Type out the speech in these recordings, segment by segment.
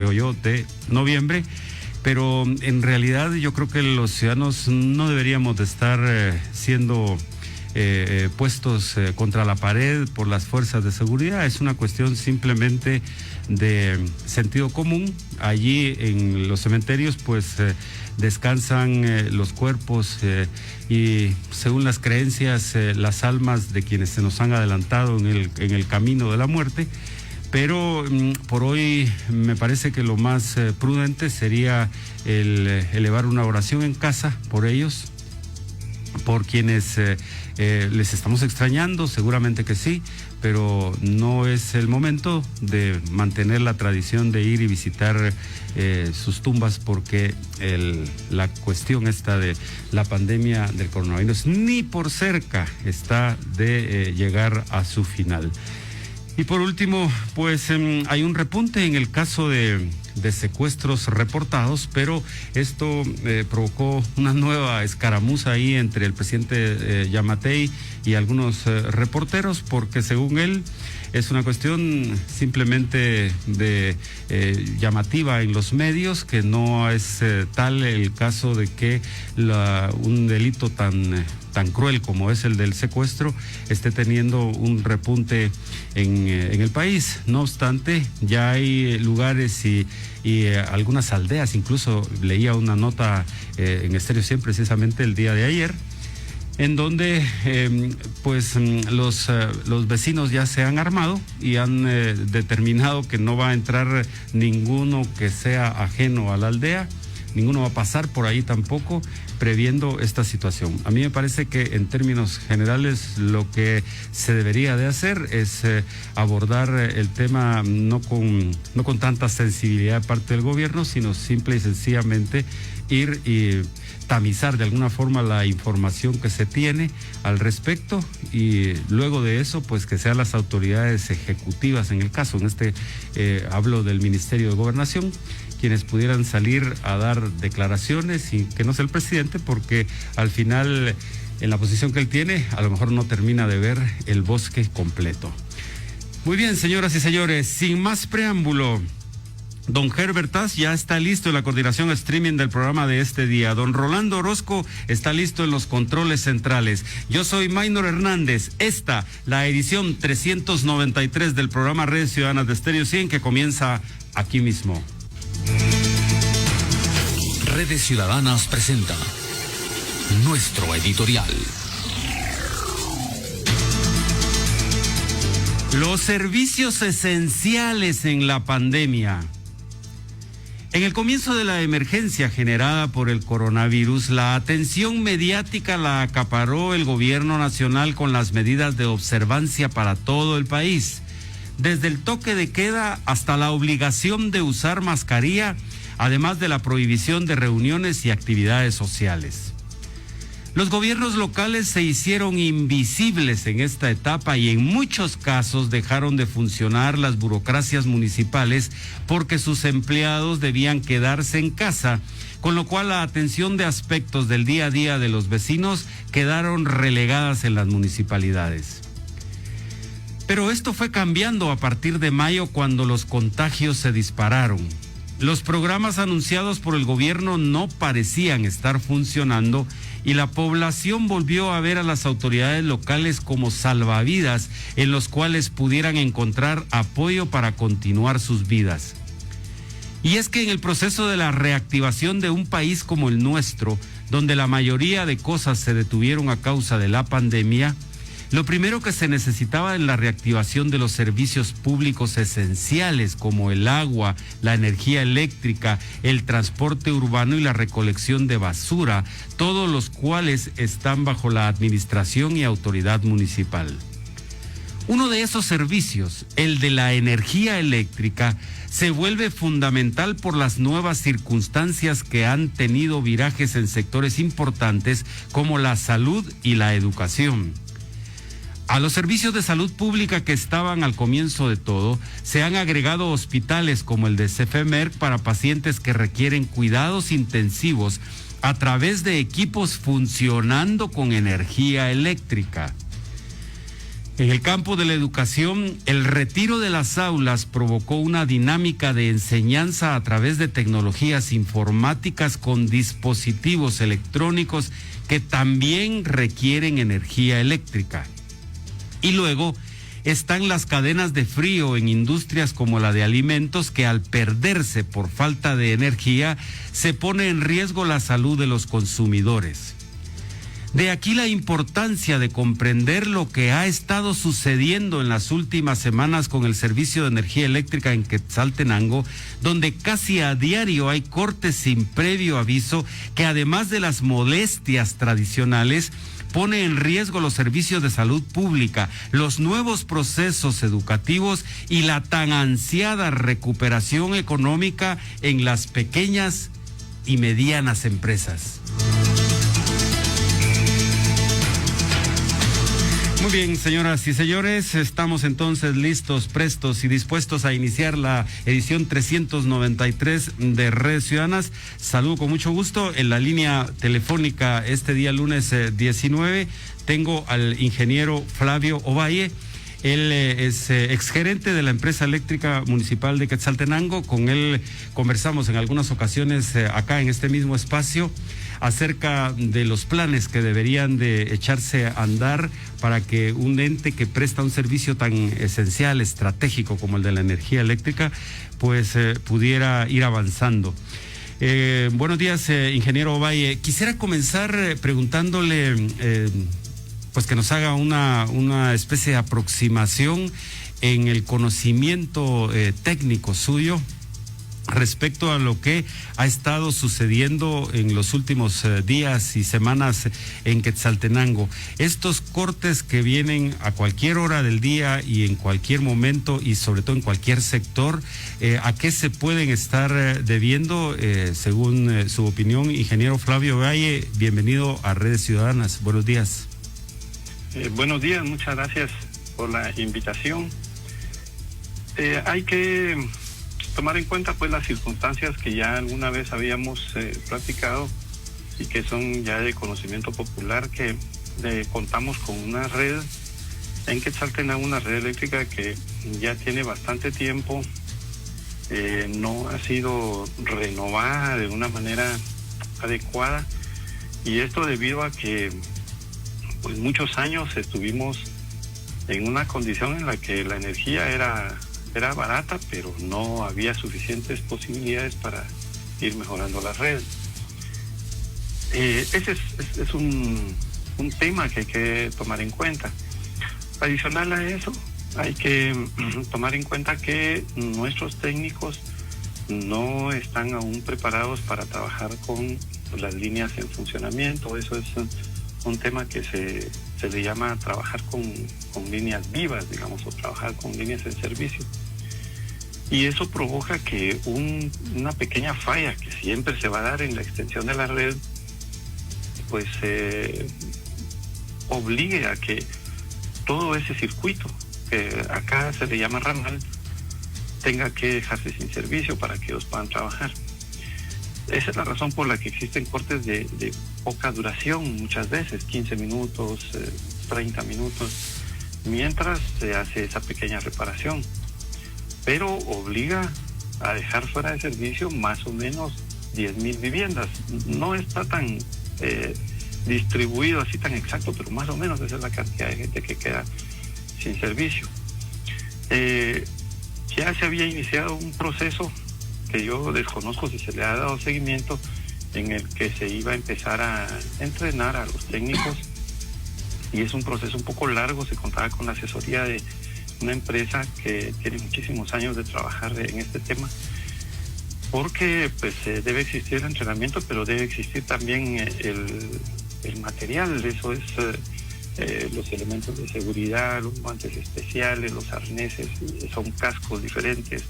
creo yo, de noviembre, pero en realidad yo creo que los ciudadanos no deberíamos de estar siendo puestos contra la pared por las fuerzas de seguridad. Es una cuestión simplemente de sentido común. Allí en los cementerios pues descansan los cuerpos y según las creencias las almas de quienes se nos han adelantado en el camino de la muerte. Pero por hoy me parece que lo más prudente sería elevar una oración en casa por ellos, por quienes les estamos extrañando, seguramente que sí, pero no es el momento de mantener la tradición de ir y visitar sus tumbas, porque la cuestión esta de la pandemia del coronavirus ni por cerca está de llegar a su final. Y por último, pues hay un repunte en el caso de secuestros reportados, pero esto provocó una nueva escaramuza ahí entre el presidente Yamatei y algunos reporteros, porque según él es una cuestión simplemente de llamativa en los medios, que no es tal el caso de que un delito tan cruel como es el del secuestro esté teniendo un repunte en el país. No obstante, ya hay lugares y algunas aldeas, incluso leía una nota en Estéreo 100 precisamente el día de ayer, en donde los vecinos ya se han armado y han determinado que no va a entrar ninguno que sea ajeno a la aldea, ninguno va a pasar por ahí tampoco, previendo esta situación. A mí me parece que en términos generales lo que se debería de hacer es abordar el tema no con tanta sensibilidad de parte del gobierno, sino simple y sencillamente ir y tamizar de alguna forma la información que se tiene al respecto, y luego de eso pues que sean las autoridades ejecutivas en el caso, hablo del Ministerio de Gobernación, quienes pudieran salir a dar declaraciones, y que no sea el presidente, porque al final en la posición que él tiene a lo mejor no termina de ver el bosque completo. Muy bien, señoras y señores, sin más preámbulo, don Herbert Taz ya está listo en la coordinación streaming del programa de este día. Don Rolando Orozco está listo en los controles centrales. Yo soy Maynor Hernández. Esta, la edición 393 del programa Redes Ciudadanas de Estéreo 100, que comienza aquí mismo. Redes Ciudadanas presenta nuestro editorial. Los servicios esenciales en la pandemia. En el comienzo de la emergencia generada por el coronavirus, la atención mediática la acaparó el gobierno nacional con las medidas de observancia para todo el país, desde el toque de queda hasta la obligación de usar mascarilla, además de la prohibición de reuniones y actividades sociales. Los gobiernos locales se hicieron invisibles en esta etapa y en muchos casos dejaron de funcionar las burocracias municipales porque sus empleados debían quedarse en casa, con lo cual la atención de aspectos del día a día de los vecinos quedaron relegadas en las municipalidades. Pero esto fue cambiando a partir de mayo, cuando los contagios se dispararon. Los programas anunciados por el gobierno no parecían estar funcionando y la población volvió a ver a las autoridades locales como salvavidas en los cuales pudieran encontrar apoyo para continuar sus vidas. Y es que en el proceso de la reactivación de un país como el nuestro, donde la mayoría de cosas se detuvieron a causa de la pandemia, lo primero que se necesitaba es la reactivación de los servicios públicos esenciales como el agua, la energía eléctrica, el transporte urbano y la recolección de basura, todos los cuales están bajo la administración y autoridad municipal. Uno de esos servicios, el de la energía eléctrica, se vuelve fundamental por las nuevas circunstancias que han tenido virajes en sectores importantes como la salud y la educación. A los servicios de salud pública que estaban al comienzo de todo, se han agregado hospitales como el de CFEMER para pacientes que requieren cuidados intensivos a través de equipos funcionando con energía eléctrica. En el campo de la educación, el retiro de las aulas provocó una dinámica de enseñanza a través de tecnologías informáticas con dispositivos electrónicos que también requieren energía eléctrica. Y luego están las cadenas de frío en industrias como la de alimentos que al perderse por falta de energía se pone en riesgo la salud de los consumidores. De aquí la importancia de comprender lo que ha estado sucediendo en las últimas semanas con el servicio de energía eléctrica en Quetzaltenango, donde casi a diario hay cortes sin previo aviso que además de las molestias tradicionales, pone en riesgo los servicios de salud pública, los nuevos procesos educativos y la tan ansiada recuperación económica en las pequeñas y medianas empresas. Muy bien, señoras y señores, estamos entonces listos, prestos y dispuestos a iniciar la edición 393 de Redes Ciudadanas. Saludo con mucho gusto. En la línea telefónica este día lunes 19 tengo al ingeniero Flavio Ovalle. Él es exgerente de la empresa eléctrica municipal de Quetzaltenango. Con él conversamos en algunas ocasiones acá en este mismo espacio acerca de los planes que deberían de echarse a andar para que un ente que presta un servicio tan esencial, estratégico como el de la energía eléctrica, pues pudiera ir avanzando. Buenos días, ingeniero Ovalle. Quisiera comenzar preguntándole, pues que nos haga una especie de aproximación en el conocimiento técnico suyo respecto a lo que ha estado sucediendo en los últimos días y semanas en Quetzaltenango. Estos cortes que vienen a cualquier hora del día y en cualquier momento y sobre todo en cualquier sector, ¿a qué se pueden estar debiendo? Según su opinión, ingeniero Flavio Valle, bienvenido a Redes Ciudadanas. Buenos días. Buenos días, muchas gracias por la invitación. Hay que tomar en cuenta pues las circunstancias que ya alguna vez habíamos platicado y que son ya de conocimiento popular, que contamos con una red en Quetzaltenango, una red eléctrica que ya tiene bastante tiempo, no ha sido renovada de una manera adecuada, y esto debido a que pues muchos años estuvimos en una condición en la que la energía era barata, pero no había suficientes posibilidades para ir mejorando la red. Ese es un tema que hay que tomar en cuenta. Adicional a eso, hay que tomar en cuenta que nuestros técnicos no están aún preparados para trabajar con las líneas en funcionamiento. Eso es un tema que se le llama trabajar con líneas vivas, digamos, o trabajar con líneas en servicio. Y eso provoca que una pequeña falla que siempre se va a dar en la extensión de la red, pues obligue a que todo ese circuito, que acá se le llama ramal, tenga que dejarse sin servicio para que ellos puedan trabajar. Esa es la razón por la que existen cortes de poca duración, muchas veces 15 minutos, 30 minutos, mientras se hace esa pequeña reparación. Pero obliga a dejar fuera de servicio más o menos 10,000 viviendas. No está tan distribuido así tan exacto, pero más o menos esa es la cantidad de gente que queda sin servicio. Ya se había iniciado un proceso que yo desconozco si se le ha dado seguimiento, en el que se iba a empezar a entrenar a los técnicos, y es un proceso un poco largo. Se contaba con la asesoría de una empresa que tiene muchísimos años de trabajar en este tema, porque pues debe existir el entrenamiento, pero debe existir también el material. Eso es los elementos de seguridad, los guantes especiales, los arneses, son cascos diferentes,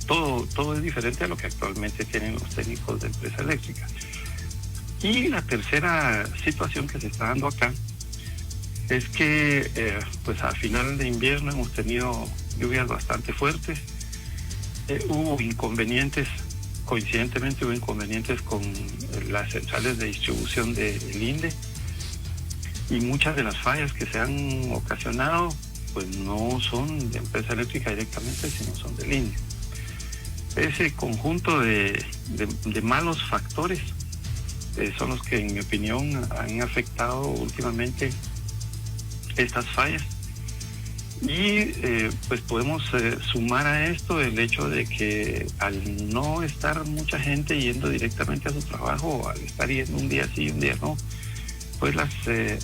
todo es diferente a lo que actualmente tienen los técnicos de empresa eléctrica. Y la tercera situación que se está dando acá es que pues a final de invierno hemos tenido lluvias bastante fuertes. Hubo inconvenientes, coincidentemente hubo inconvenientes con las centrales de distribución del INDE, y muchas de las fallas que se han ocasionado pues no son de empresa eléctrica directamente, sino son de línea. Ese conjunto de malos factores son los que, en mi opinión, han afectado últimamente estas fallas. Y pues podemos sumar a esto el hecho de que al no estar mucha gente yendo directamente a su trabajo, o al estar yendo un día sí y un día no, pues las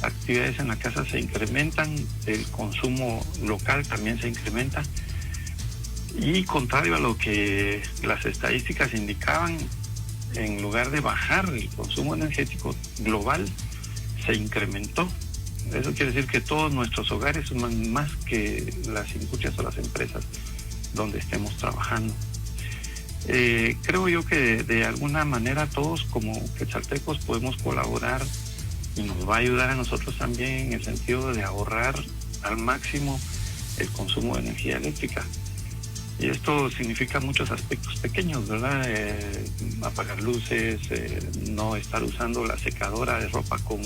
actividades en la casa se incrementan, el consumo local también se incrementa, y contrario a lo que las estadísticas indicaban, en lugar de bajar, el consumo energético global se incrementó. Eso quiere decir que todos nuestros hogares son más que las industrias o las empresas donde estemos trabajando. Creo yo que de alguna manera todos como quetzaltecos podemos colaborar, y nos va a ayudar a nosotros también en el sentido de ahorrar al máximo el consumo de energía eléctrica. Y esto significa muchos aspectos pequeños, ¿verdad? Apagar luces, no estar usando la secadora de ropa como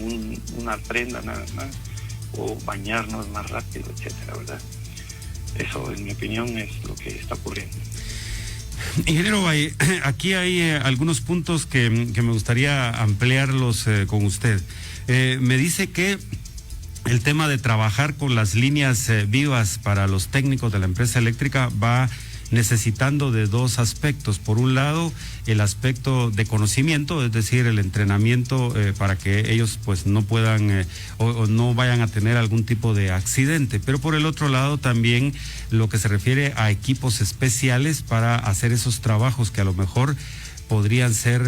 una prenda nada más, o bañarnos más rápido, etcétera, ¿verdad? Eso, en mi opinión, es lo que está ocurriendo. Ingeniero, aquí hay algunos puntos que me gustaría ampliarlos con usted. Me dice que el tema de trabajar con las líneas vivas para los técnicos de la empresa eléctrica va necesitando de dos aspectos. Por un lado, el aspecto de conocimiento, es decir, el entrenamiento para que ellos pues no puedan o no vayan a tener algún tipo de accidente. Pero por el otro lado también lo que se refiere a equipos especiales para hacer esos trabajos que a lo mejor podrían ser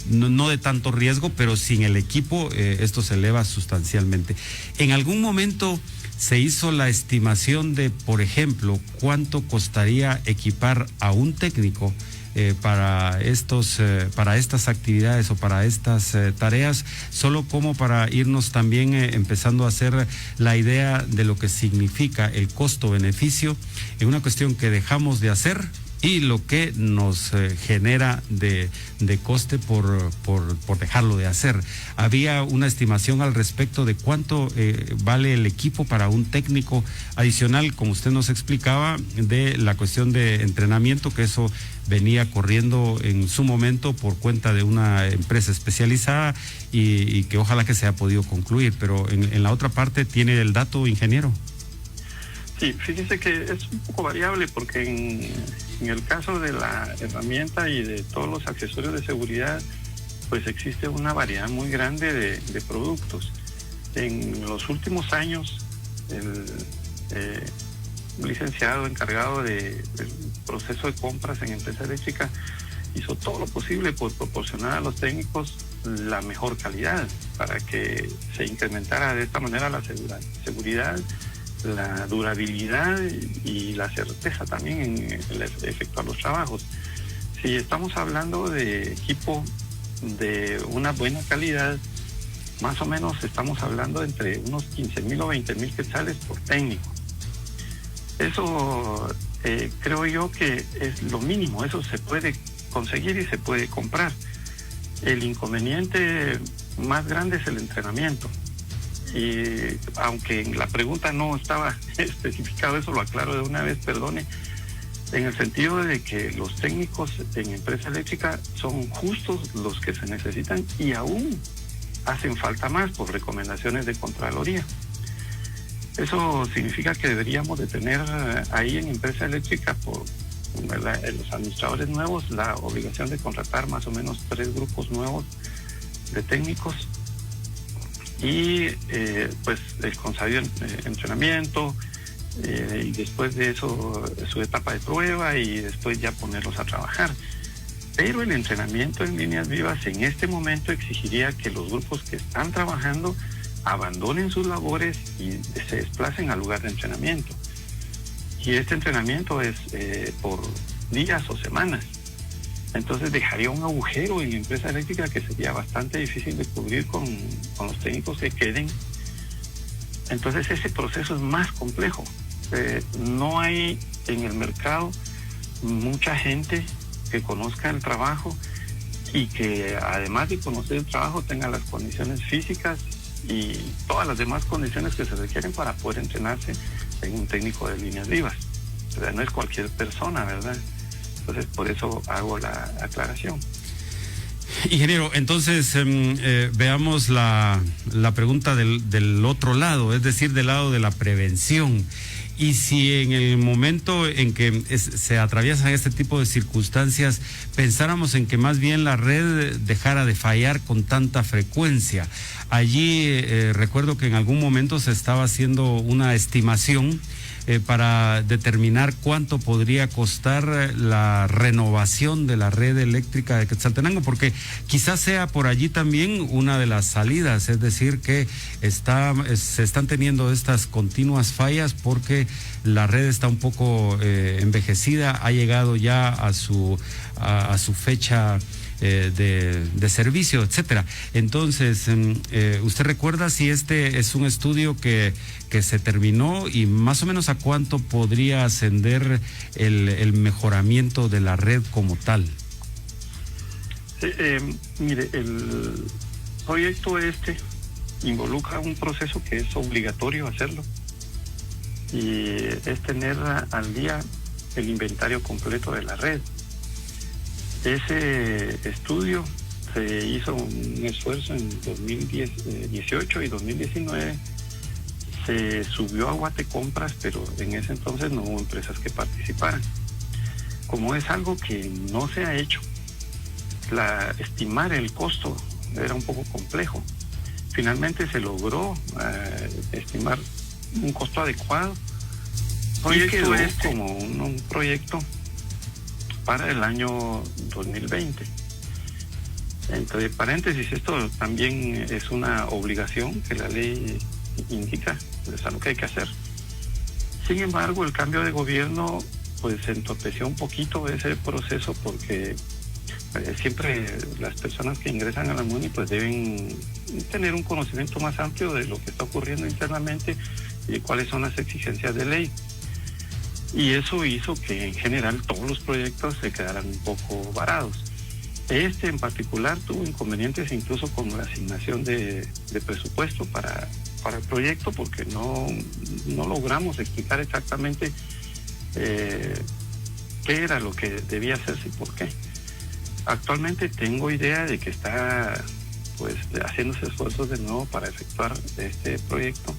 no de tanto riesgo, pero sin el equipo esto se eleva sustancialmente. En algún momento se hizo la estimación de, por ejemplo, cuánto costaría equipar a un técnico para estas actividades o para estas tareas, solo como para irnos también empezando a hacer la idea de lo que significa el costo-beneficio en una cuestión que dejamos de hacer y lo que nos genera de coste por dejarlo de hacer. Había una estimación al respecto de cuánto vale el equipo para un técnico adicional, como usted nos explicaba, de la cuestión de entrenamiento, que eso venía corriendo en su momento por cuenta de una empresa especializada y que ojalá que se haya podido concluir. Pero en la otra parte, ¿tiene el dato, ingeniero? Sí, fíjese que es un poco variable porque en el caso de la herramienta y de todos los accesorios de seguridad, pues existe una variedad muy grande de productos. En los últimos años, el licenciado encargado del proceso de compras en empresa eléctrica hizo todo lo posible por proporcionar a los técnicos la mejor calidad para que se incrementara de esta manera la seguridad, la durabilidad y la certeza también en el efectuar los trabajos. Si estamos hablando de equipo de una buena calidad, más o menos estamos hablando entre unos 15,000 o 20,000 quetzales por técnico. Eso creo yo que es lo mínimo, eso se puede conseguir y se puede comprar. El inconveniente más grande es el entrenamiento. Y aunque en la pregunta no estaba especificado eso, lo aclaro de una vez, perdone, en el sentido de que los técnicos en empresa eléctrica son justos los que se necesitan y aún hacen falta más por recomendaciones de Contraloría. Eso significa que deberíamos de tener ahí en empresa eléctrica por los administradores nuevos la obligación de contratar más o menos 3 grupos nuevos de técnicos y pues el consabido entrenamiento y después de eso su etapa de prueba y después ya ponerlos a trabajar. Pero el entrenamiento en líneas vivas en este momento exigiría que los grupos que están trabajando abandonen sus labores y se desplacen al lugar de entrenamiento. Y este entrenamiento es por días o semanas. Entonces dejaría un agujero en la empresa eléctrica que sería bastante difícil de cubrir con los técnicos que queden. Entonces ese proceso es más complejo. No hay en el mercado mucha gente que conozca el trabajo y que además de conocer el trabajo tenga las condiciones físicas y todas las demás condiciones que se requieren para poder entrenarse en un técnico de líneas vivas. O sea, no es cualquier persona, ¿verdad? Entonces, por eso hago la aclaración. Ingeniero, entonces veamos la pregunta del otro lado, es decir, del lado de la prevención. Y si en el momento en que se atraviesan este tipo de circunstancias, pensáramos en que más bien la red dejara de fallar con tanta frecuencia. Allí recuerdo que en algún momento se estaba haciendo una estimación para determinar cuánto podría costar la renovación de la red eléctrica de Quetzaltenango, porque quizás sea por allí también una de las salidas, es decir, que se están teniendo estas continuas fallas porque la red está un poco envejecida, ha llegado ya a su fecha de servicio, etcétera. Entonces, ¿usted recuerda si este es un estudio que se terminó y más o menos a cuánto podría ascender el mejoramiento de la red como tal? Mire, el proyecto involucra un proceso que es obligatorio hacerlo, y es tener al día el inventario completo de la red. Ese estudio se hizo un esfuerzo en 2018 y 2019. Se subió a Guatecompras, pero en ese entonces no hubo empresas que participaran. Como es algo que no se ha hecho, estimar el costo era un poco complejo. Finalmente se logró estimar un costo adecuado. Y quedó como un proyecto para el año 2020. Entre paréntesis, esto también es una obligación que la ley indica, es algo que hay que hacer. Sin embargo, el cambio de gobierno pues entorpeció un poquito ese proceso, porque siempre las personas que ingresan a la MUNI pues deben tener un conocimiento más amplio de lo que está ocurriendo internamente y cuáles son las exigencias de ley. Y eso hizo que en general todos los proyectos se quedaran un poco varados. Este en particular tuvo inconvenientes incluso con la asignación de presupuesto para el proyecto, porque no logramos explicar exactamente qué era lo que debía hacerse y por qué. Actualmente tengo idea de que está pues haciéndose esfuerzos de nuevo para efectuar este proyecto.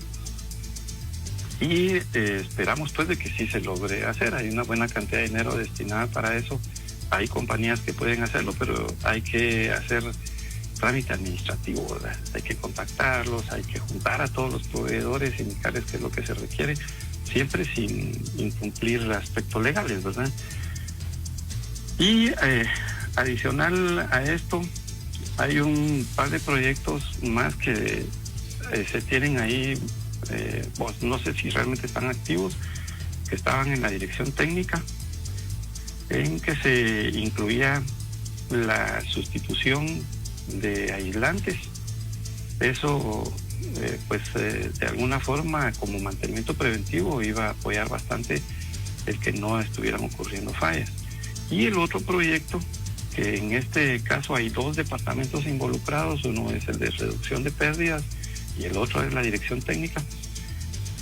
Y esperamos pues de que sí se logre hacer. Hay una buena cantidad de dinero destinada para eso. Hay compañías que pueden hacerlo, pero hay que hacer trámite administrativo, ¿verdad? Hay que contactarlos, hay que juntar a todos los proveedores, indicarles qué es lo que se requiere, siempre sin incumplir aspectos legales, ¿verdad? Y adicional a esto, hay un par de proyectos más que se tienen ahí. No sé si realmente están activos, que estaban en la dirección técnica, en que se incluía la sustitución de aislantes. Eso de alguna forma, como mantenimiento preventivo, iba a apoyar bastante el que no estuvieran ocurriendo fallas. Y el otro proyecto, que en este caso hay dos departamentos involucrados, uno es el de reducción de pérdidas y el otro es la dirección técnica,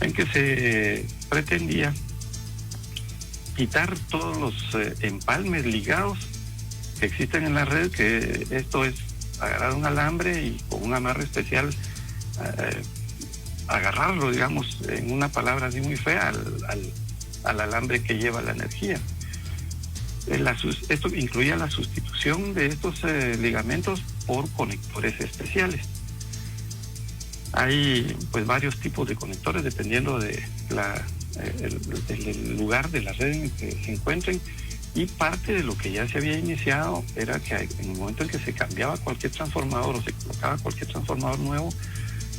en que se pretendía quitar todos los empalmes ligados que existen en la red, que esto es agarrar un alambre y con un amarre especial agarrarlo, digamos, en una palabra así muy fea, al alambre que lleva la energía. Esto incluía la sustitución de estos ligamentos por conectores especiales. Hay pues varios tipos de conectores dependiendo de el lugar de la red en el que se encuentren, y parte de lo que ya se había iniciado era que en el momento en que se cambiaba cualquier transformador o se colocaba cualquier transformador nuevo,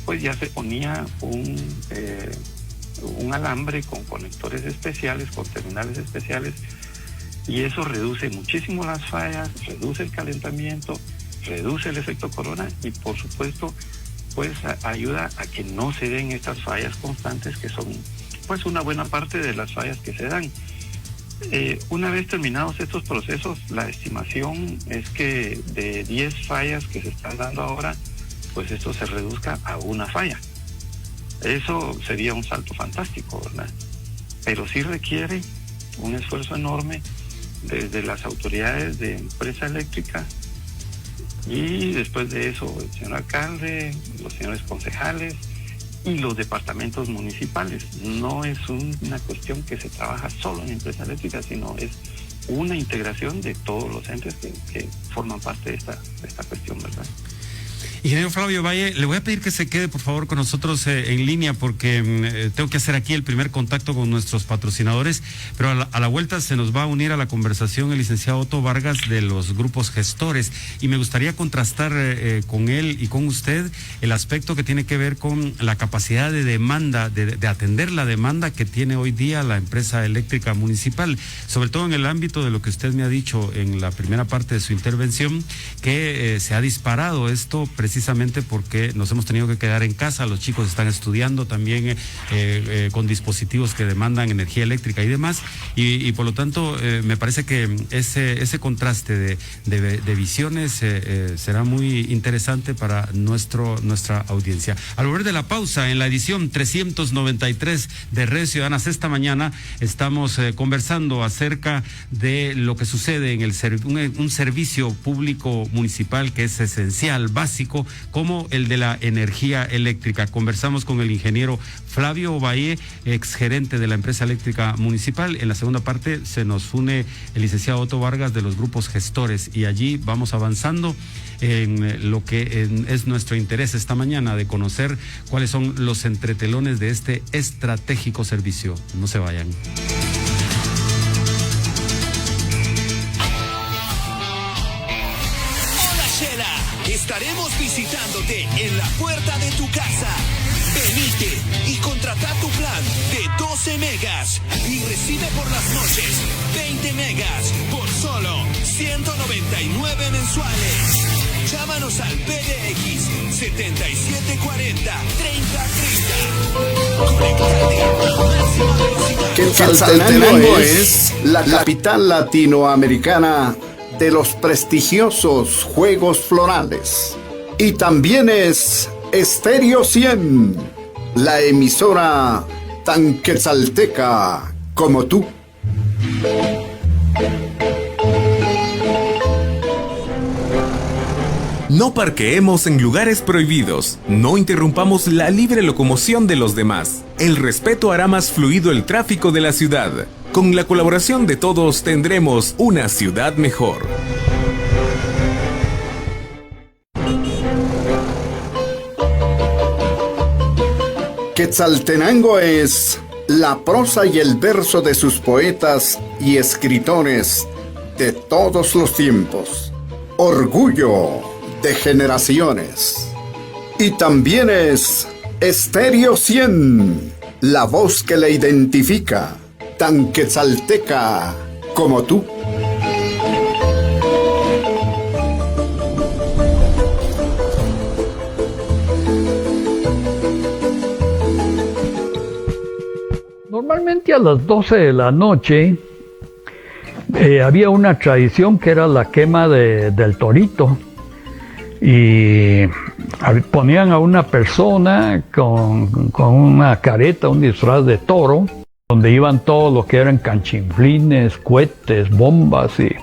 pues ya se ponía un alambre con conectores especiales, con terminales especiales, y eso reduce muchísimo las fallas, reduce el calentamiento, reduce el efecto corona y por supuesto pues ayuda a que no se den estas fallas constantes, que son pues una buena parte de las fallas que se dan. Una vez terminados estos procesos, la estimación es que de 10 fallas que se están dando ahora, pues esto se reduzca a una falla. Eso sería un salto fantástico, ¿verdad? Pero sí requiere un esfuerzo enorme desde las autoridades de empresa eléctrica y después de eso el señor alcalde, los señores concejales y los departamentos municipales. No es una cuestión que se trabaja solo en empresa eléctrica, sino es una integración de todos los entes que forman parte de esta cuestión, ¿verdad? Ingeniero Flavio Valle, le voy a pedir que se quede por favor con nosotros en línea porque tengo que hacer aquí el primer contacto con nuestros patrocinadores, pero a la vuelta se nos va a unir a la conversación el licenciado Otto Vargas de los grupos gestores y me gustaría contrastar con él y con usted el aspecto que tiene que ver con la capacidad de demanda, de atender la demanda que tiene hoy día la empresa eléctrica municipal, sobre todo en el ámbito de lo que usted me ha dicho en la primera parte de su intervención, que se ha disparado esto precisamente porque nos hemos tenido que quedar en casa, los chicos están estudiando también con dispositivos que demandan energía eléctrica y demás, y por lo tanto me parece que ese contraste de visiones será muy interesante para nuestra audiencia. Al volver de la pausa, en la edición 393 de Redes Ciudadanas esta mañana estamos conversando acerca de lo que sucede en un servicio público municipal que es esencial, básico, como el de la energía eléctrica. Conversamos con el ingeniero Flavio Valle, exgerente de la empresa eléctrica municipal. En la segunda parte se nos une el licenciado Otto Vargas de los grupos gestores y allí vamos avanzando en lo que es nuestro interés esta mañana, de conocer cuáles son los entretelones de este estratégico servicio. No se vayan. Estaremos visitándote en la puerta de tu casa. Venite y contrata tu plan de 12 megas y recibe por las noches 20 megas por solo 199 mensuales. Llámanos al PDX 7740 3030. Quetzaltenango es la capital latinoamericana de los prestigiosos Juegos Florales. Y también es Estéreo 100, la emisora tan quetzalteca como tú. No parqueemos en lugares prohibidos, no interrumpamos la libre locomoción de los demás. El respeto hará más fluido el tráfico de la ciudad. Con la colaboración de todos tendremos una ciudad mejor. Quetzaltenango es la prosa y el verso de sus poetas y escritores de todos los tiempos. Orgullo de generaciones. Y también es Estéreo 100, la voz que le identifica, tan quetzalteca como tú. Normalmente a las 12 de la noche había una tradición que era la quema del torito, y ponían a una persona con una careta, un disfraz de toro, donde iban todos los que eran canchinflines, cohetes, bombas, y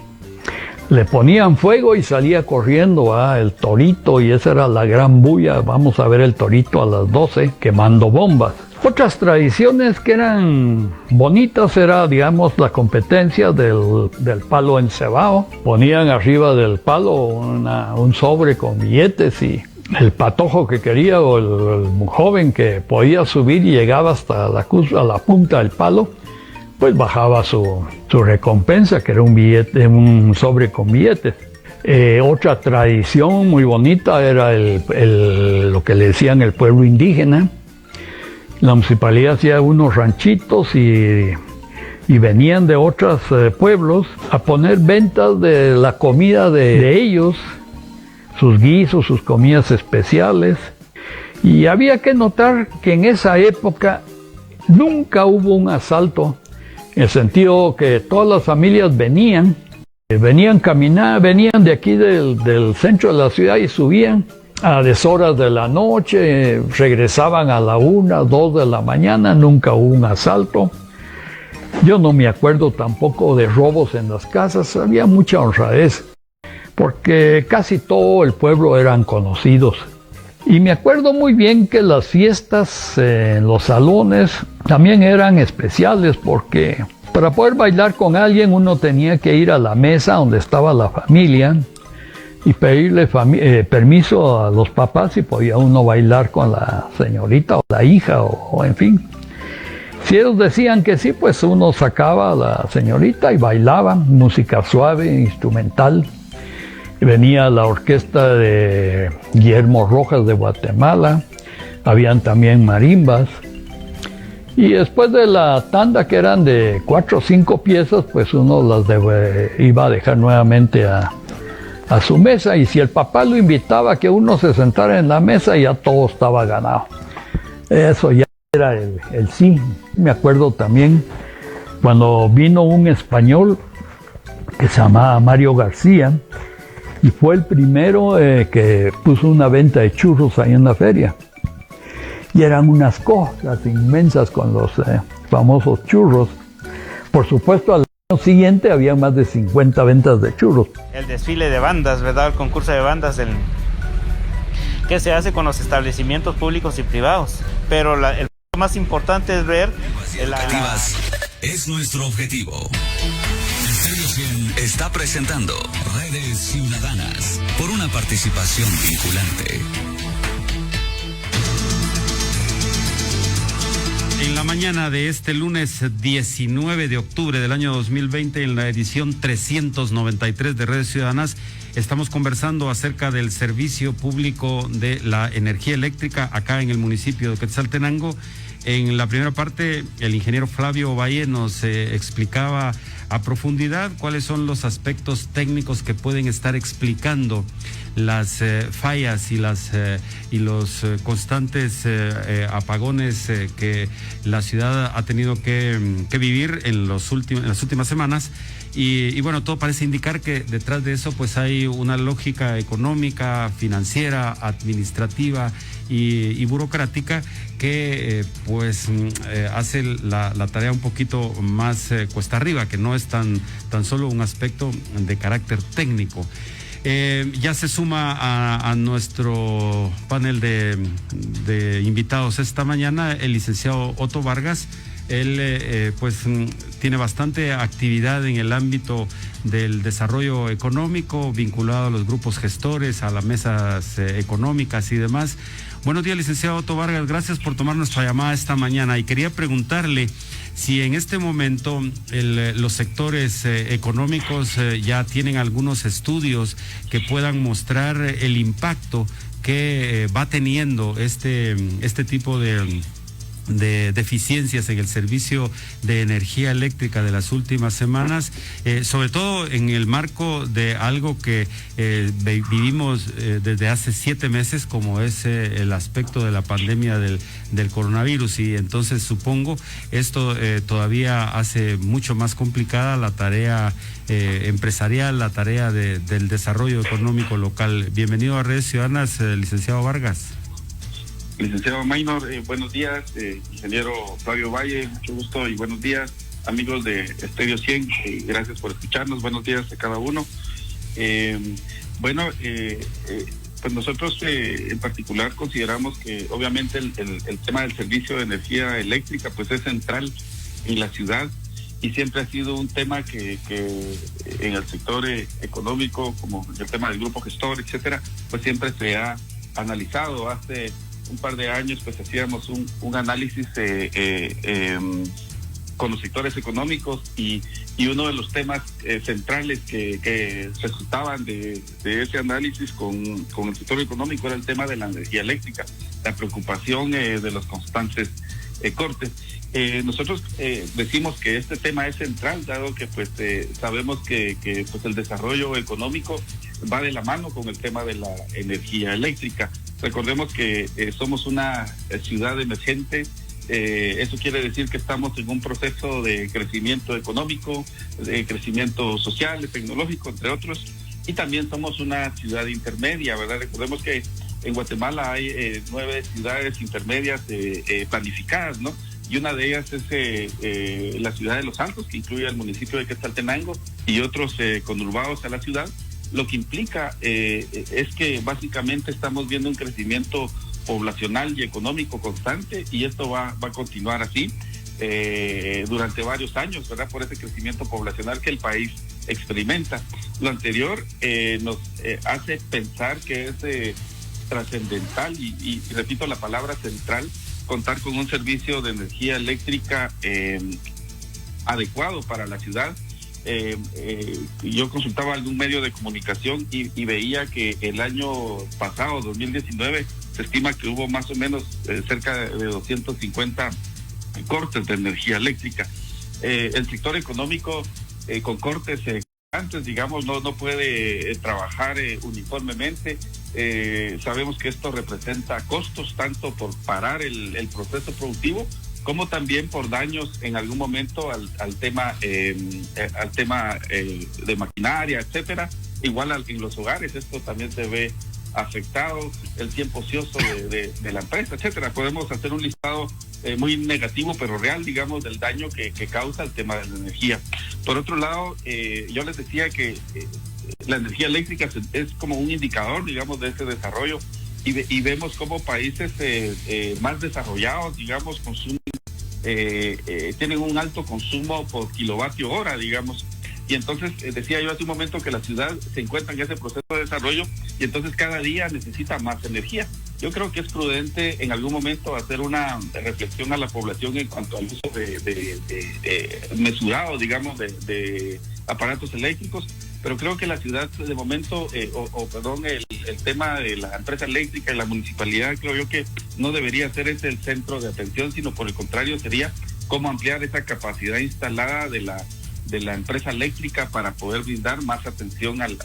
le ponían fuego y salía corriendo el torito, y esa era la gran bulla. Vamos a ver el torito a las 12 quemando bombas. Otras tradiciones que eran bonitas era, digamos, la competencia del palo encebado. Ponían arriba del palo un sobre con billetes, y el patojo que quería, o el joven que podía subir y llegaba hasta la punta del palo, pues bajaba su recompensa, que era un sobre con billetes. Otra tradición muy bonita era lo que le decían el pueblo indígena. La municipalidad hacía unos ranchitos y venían de otros pueblos a poner ventas de la comida de ellos, sus guisos, sus comidas especiales. Y había que notar que en esa época nunca hubo un asalto, en el sentido que todas las familias venían caminando, venían de aquí del centro de la ciudad y subían, a deshoras de la noche, regresaban a la 1, 2 de la mañana, nunca hubo un asalto. Yo no me acuerdo tampoco de robos en las casas, había mucha honradez, porque casi todo el pueblo eran conocidos. Y me acuerdo muy bien que las fiestas en los salones también eran especiales, porque para poder bailar con alguien uno tenía que ir a la mesa donde estaba la familia y pedirle permiso a los papás si podía uno bailar con la señorita o la hija o en fin. Si ellos decían que sí, pues uno sacaba a la señorita y bailaba, música suave, instrumental. Venía la orquesta de Guillermo Rojas de Guatemala, habían también marimbas. Y después de la tanda, que eran de 4 o 5 piezas, pues uno las iba a dejar nuevamente a su mesa. Y si el papá lo invitaba a que uno se sentara en la mesa, ya todo estaba ganado. Eso ya era el sí. Me acuerdo también cuando vino un español que se llamaba Mario García y fue el primero que puso una venta de churros ahí en la feria. Y eran unas cosas inmensas con los famosos churros. Por supuesto, al año siguiente había más de 50 ventas de churros. El desfile de bandas, ¿verdad? El concurso de bandas que se hace con los establecimientos públicos y privados. Pero el más importante es ver... Es nuestro objetivo. Estéreo 100 está presentando Redes Ciudadanas por una participación vinculante. En la mañana de este lunes 19 de octubre del año 2020, en la edición 393 de Redes Ciudadanas, estamos conversando acerca del servicio público de la energía eléctrica acá en el municipio de Quetzaltenango. En la primera parte, el ingeniero Flavio Valle nos explicaba a profundidad cuáles son los aspectos técnicos que pueden estar explicando las fallas y los constantes apagones que la ciudad ha tenido que vivir en las últimas semanas. Y bueno, todo parece indicar que detrás de eso pues hay una lógica económica, financiera, administrativa y burocrática que hace la tarea un poquito más cuesta arriba, que no es tan solo un aspecto de carácter técnico. Ya se suma a nuestro panel de invitados esta mañana el licenciado Otto Vargas. Él tiene bastante actividad en el ámbito del desarrollo económico, vinculado a los grupos gestores, a las mesas económicas y demás. Buenos días, licenciado Otto Vargas, gracias por tomar nuestra llamada esta mañana y quería preguntarle si en este momento los sectores económicos ya tienen algunos estudios que puedan mostrar el impacto que va teniendo este tipo de deficiencias en el servicio de energía eléctrica de las últimas semanas, sobre todo en el marco de algo que vivimos desde hace 7 meses, como es el aspecto de la pandemia del coronavirus, y entonces supongo esto todavía hace mucho más complicada la tarea empresarial, la tarea del desarrollo económico local. Bienvenido a Redes Ciudadanas, licenciado Vargas. Licenciado Maynor, buenos días. Ingeniero Flavio Valle, mucho gusto y buenos días, amigos de Estéreo 100. Gracias por escucharnos. Buenos días a cada uno. Pues nosotros en particular consideramos que obviamente el tema del servicio de energía eléctrica pues es central en la ciudad y siempre ha sido un tema que en el sector económico, como el tema del grupo gestor, etcétera, pues siempre se ha analizado. Hace un par de años pues hacíamos un análisis con los sectores económicos y uno de los temas centrales que resultaban de ese análisis con el sector económico era el tema de la energía eléctrica, la preocupación de los constantes cortes. Nosotros decimos que este tema es central, dado que pues sabemos que pues el desarrollo económico va de la mano con el tema de la energía eléctrica. Recordemos que somos una ciudad emergente. Eso quiere decir que estamos en un proceso de crecimiento económico, de crecimiento social, tecnológico, entre otros, y también somos una ciudad intermedia, ¿verdad? Recordemos que En Guatemala hay 9 ciudades intermedias planificadas, ¿no? Y una de ellas es la ciudad de Los Altos, que incluye el municipio de Quetzaltenango y otros conurbados a la ciudad, lo que implica es que básicamente estamos viendo un crecimiento poblacional y económico constante, y esto va a continuar así durante varios años, ¿verdad? Por ese crecimiento poblacional que el país experimenta. Lo anterior nos hace pensar que es trascendental y repito la palabra central, contar con un servicio de energía eléctrica adecuado para la ciudad. Yo consultaba algún medio de comunicación y veía que el año pasado, 2019, se estima que hubo más o menos cerca de 250 cortes de energía eléctrica. El sector económico con cortes antes, digamos, no puede trabajar uniformemente. Sabemos que esto representa costos tanto por parar el proceso productivo como también por daños en algún momento al tema de maquinaria, etcétera. Igual en los hogares esto también se ve afectado, el tiempo ocioso de la empresa, etcétera. Podemos hacer un listado muy negativo pero real, digamos, del daño que causa el tema de la energía. Por otro lado, yo les decía que la energía eléctrica es como un indicador, digamos, de este desarrollo, y vemos como países más desarrollados, digamos, consumen, tienen un alto consumo por kilovatio hora, digamos. Y entonces decía yo hace un momento que la ciudad se encuentra en ese proceso de desarrollo y entonces cada día necesita más energía. Yo creo que es prudente en algún momento hacer una reflexión a la población en cuanto al uso mesurado, digamos, de aparatos eléctricos, pero creo que la ciudad de momento, el tema de la empresa eléctrica y la municipalidad, creo yo que no debería ser ese el centro de atención, sino por el contrario sería cómo ampliar esa capacidad instalada de la empresa eléctrica para poder brindar más atención más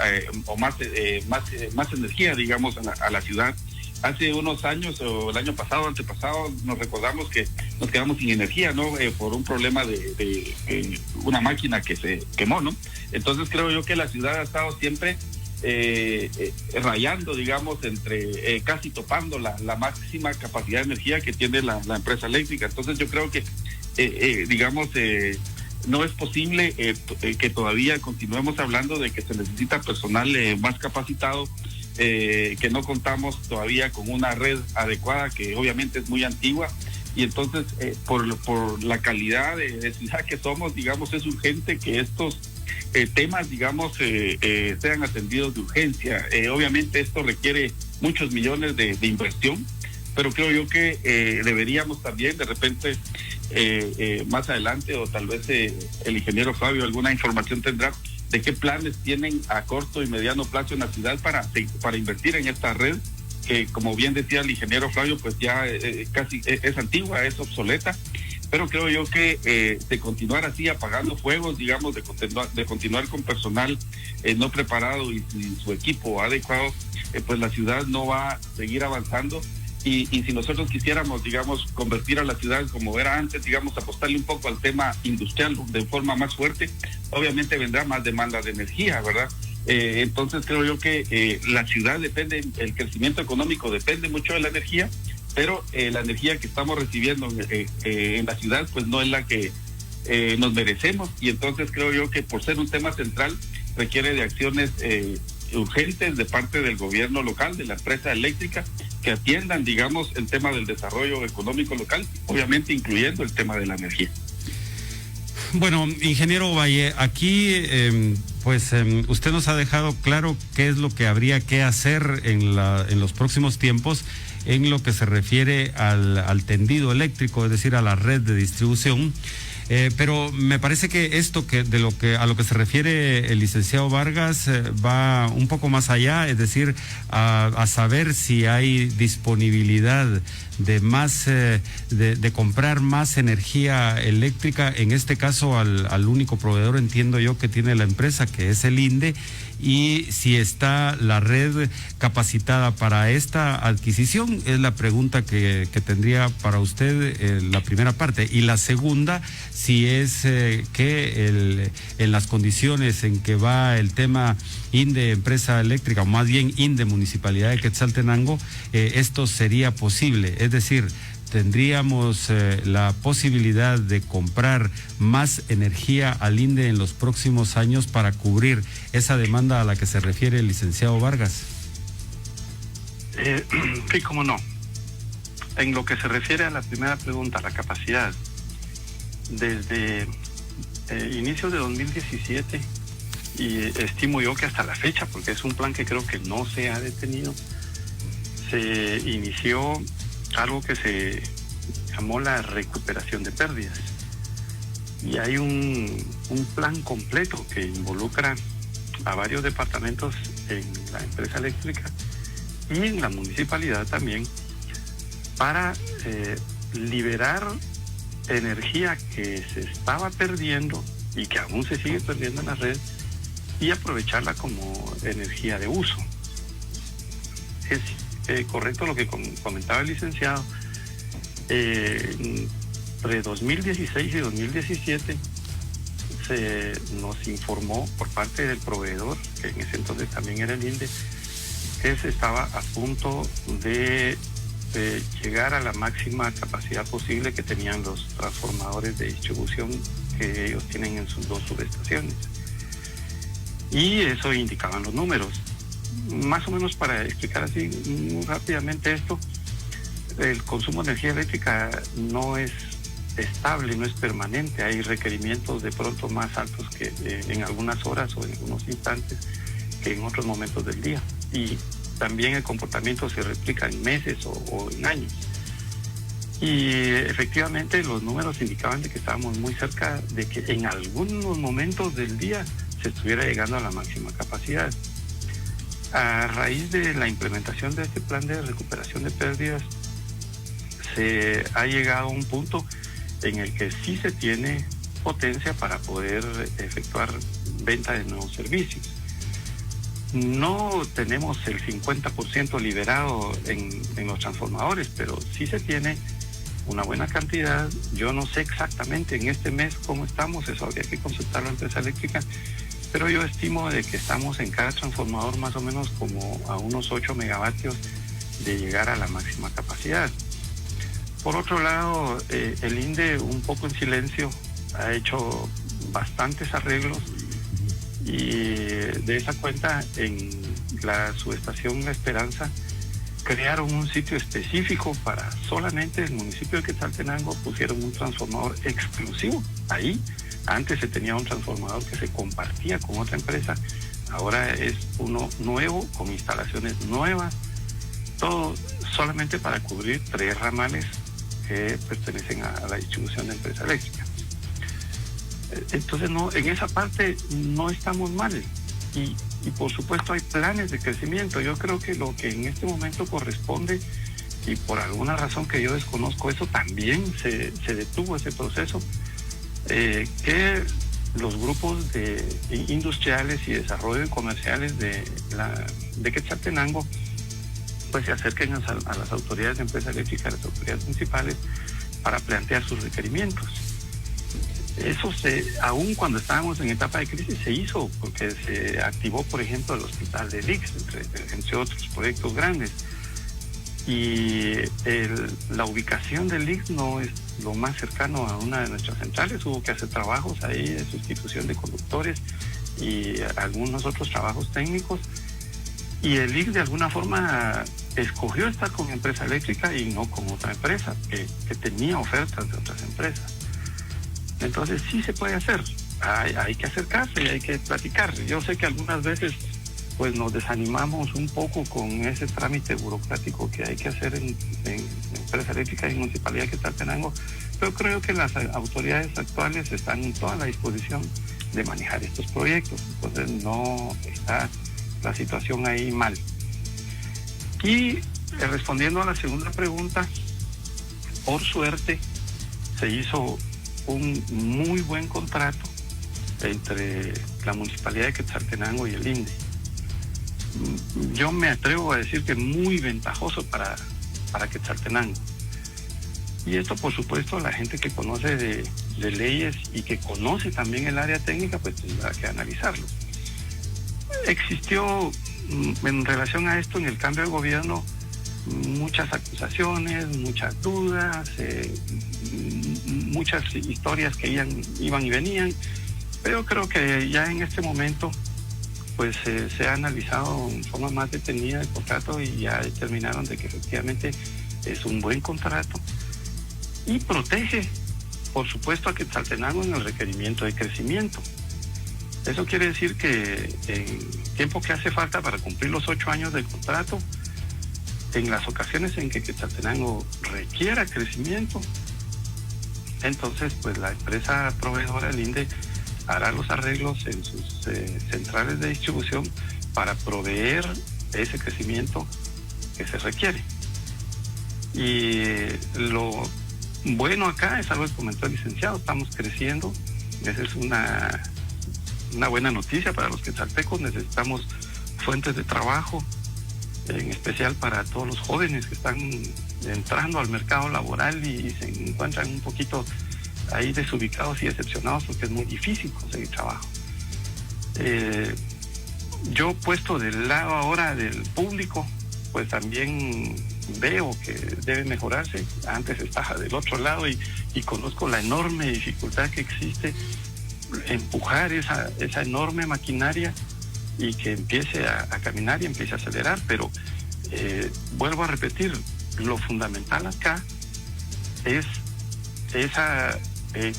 energía, digamos, a la ciudad. Hace unos años, o el año pasado, antepasado, nos recordamos que nos quedamos sin energía, ¿no? Por un problema de una máquina que se quemó, ¿no? Entonces creo yo que la ciudad ha estado siempre rayando, digamos, entre casi topando la máxima capacidad de energía que tiene la empresa eléctrica. Entonces yo creo que, no es posible que todavía continuemos hablando de que se necesita personal más capacitado, que no contamos todavía con una red adecuada, que obviamente es muy antigua, y entonces por la calidad de ciudad que somos, digamos, es urgente que estos temas, digamos, sean atendidos de urgencia. Obviamente esto requiere muchos millones de inversión, pero creo yo que deberíamos también de repente más adelante, o tal vez el ingeniero Fabio alguna información tendrá de qué planes tienen a corto y mediano plazo en la ciudad para invertir en esta red, que como bien decía el ingeniero Flavio, pues ya casi es antigua, es obsoleta, pero creo yo que de continuar así apagando fuegos, digamos, de continuar con personal no preparado y su equipo adecuado, pues la ciudad no va a seguir avanzando. Y si nosotros quisiéramos, digamos, convertir a la ciudad como era antes, digamos, apostarle un poco al tema industrial de forma más fuerte, obviamente vendrá más demanda de energía, ¿verdad? Entonces creo yo que la ciudad depende, el crecimiento económico depende mucho de la energía, pero la energía que estamos recibiendo en la ciudad pues no es la que nos merecemos, y entonces creo yo que por ser un tema central requiere de acciones urgentes de parte del gobierno local, de la empresa eléctrica, que atiendan, digamos, el tema del desarrollo económico local, obviamente incluyendo el tema de la energía. Bueno, ingeniero Valle, aquí usted nos ha dejado claro qué es lo que habría que hacer en los próximos tiempos en lo que se refiere al tendido eléctrico, es decir, a la red de distribución. Pero me parece que esto a lo que se refiere el licenciado Vargas va un poco más allá, es decir, a saber si hay disponibilidad de más de comprar más energía eléctrica, en este caso al único proveedor, entiendo yo, que tiene la empresa, que es el INDE, y si está la red capacitada para esta adquisición. Es la pregunta que tendría para usted la primera parte. Y la segunda, si es que en las condiciones en que va el tema INDE Empresa Eléctrica, o más bien INDE Municipalidad de Quetzaltenango, esto sería posible. Es decir, tendríamos la posibilidad de comprar más energía al INDE en los próximos años para cubrir esa demanda a la que se refiere el licenciado Vargas. Sí, cómo no. En lo que se refiere a la primera pregunta, la capacidad, desde inicios de 2017, y estimo yo que hasta la fecha, porque es un plan que creo que no se ha detenido, se inició algo que se llamó la recuperación de pérdidas. Y hay un plan completo que involucra a varios departamentos en la empresa eléctrica y en la municipalidad también, para liberar energía que se estaba perdiendo y que aún se sigue perdiendo en la red, y aprovecharla como energía de uso. Es correcto lo que comentaba el licenciado. Entre 2016 y 2017 se nos informó por parte del proveedor, que en ese entonces también era el INDE, que se estaba a punto de llegar a la máxima capacidad posible que tenían los transformadores de distribución que ellos tienen en sus 2 subestaciones. Y eso indicaban los números. Más o menos, para explicar así muy rápidamente esto, el consumo de energía eléctrica no es estable, no es permanente. Hay requerimientos de pronto más altos que en algunas horas o en algunos instantes que en otros momentos del día. Y también el comportamiento se replica en meses o en años. Y efectivamente los números indicaban de que estábamos muy cerca de que en algunos momentos del día se estuviera llegando a la máxima capacidad. A raíz de la implementación de este plan de recuperación de pérdidas, se ha llegado a un punto en el que sí se tiene potencia para poder efectuar venta de nuevos servicios. No tenemos el 50% liberado en los transformadores, pero sí se tiene una buena cantidad. Yo no sé exactamente en este mes cómo estamos, eso habría que consultar a la empresa eléctrica, pero yo estimo de que estamos en cada transformador más o menos como a unos 8 megavatios de llegar a la máxima capacidad. Por otro lado, el INDE, un poco en silencio, ha hecho bastantes arreglos, y de esa cuenta en la subestación La Esperanza crearon un sitio específico para solamente el municipio de Quetzaltenango, pusieron un transformador exclusivo ahí. Antes se tenía un transformador que se compartía con otra empresa, ahora es uno nuevo, con instalaciones nuevas, todo solamente para cubrir 3 ramales que pertenecen a la distribución de empresa eléctrica. Entonces, no, en esa parte no estamos mal, y por supuesto hay planes de crecimiento. Yo creo que lo que en este momento corresponde, y por alguna razón que yo desconozco, eso también se detuvo ese proceso, que los grupos de industriales y desarrollo comerciales de Quetzaltenango pues se acerquen a las autoridades de empresa eléctrica, a las autoridades municipales, para plantear sus requerimientos. Eso aún cuando estábamos en etapa de crisis se hizo, porque se activó, por ejemplo, el hospital de Lix, entre otros proyectos grandes. Y la ubicación del Lix no es lo más cercano a una de nuestras centrales. Hubo que hacer trabajos ahí de sustitución de conductores y algunos otros trabajos técnicos. Y el Lix de alguna forma escogió estar con empresa eléctrica y no con otra empresa que tenía ofertas de otras empresas. Entonces sí se puede hacer. Hay que acercarse y hay que platicar. Yo sé que algunas veces pues nos desanimamos un poco con ese trámite burocrático que hay que hacer en empresa eléctrica y municipalidad de Quetzaltenango, pero creo que las autoridades actuales están en toda la disposición de manejar estos proyectos. Entonces no está la situación ahí mal. Y respondiendo a la segunda pregunta, por suerte se hizo un muy buen contrato entre la municipalidad de Quetzaltenango y el INDE. yo me atrevo a decir que muy ventajoso para Quetzaltenango. Y esto, por supuesto, la gente que conoce de leyes y que conoce también el área técnica, pues tendrá que analizarlo. Existió en relación a esto, en el cambio de gobierno, muchas acusaciones, muchas dudas, muchas historias que iban y venían, pero creo que ya en este momento pues se ha analizado en forma más detenida el contrato y ya determinaron de que efectivamente es un buen contrato y protege, por supuesto, a Quetzaltenango en el requerimiento de crecimiento. Eso quiere decir que en tiempo que hace falta para cumplir los 8 años del contrato, en las ocasiones en que Quetzaltenango requiera crecimiento, entonces pues la empresa proveedora, el INDE, hará los arreglos en sus centrales de distribución para proveer ese crecimiento que se requiere. Y lo bueno acá es algo que comentó el licenciado, estamos creciendo, esa es una buena noticia para los quetzaltecos. Necesitamos fuentes de trabajo, en especial para todos los jóvenes que están entrando al mercado laboral y se encuentran un poquito ahí desubicados y decepcionados porque es muy difícil conseguir trabajo. Yo, puesto del lado ahora del público, pues también veo que debe mejorarse. Antes estaba del otro lado y conozco la enorme dificultad que existe empujar esa enorme maquinaria y que empiece a caminar y empiece a acelerar, pero vuelvo a repetir, lo fundamental acá es esa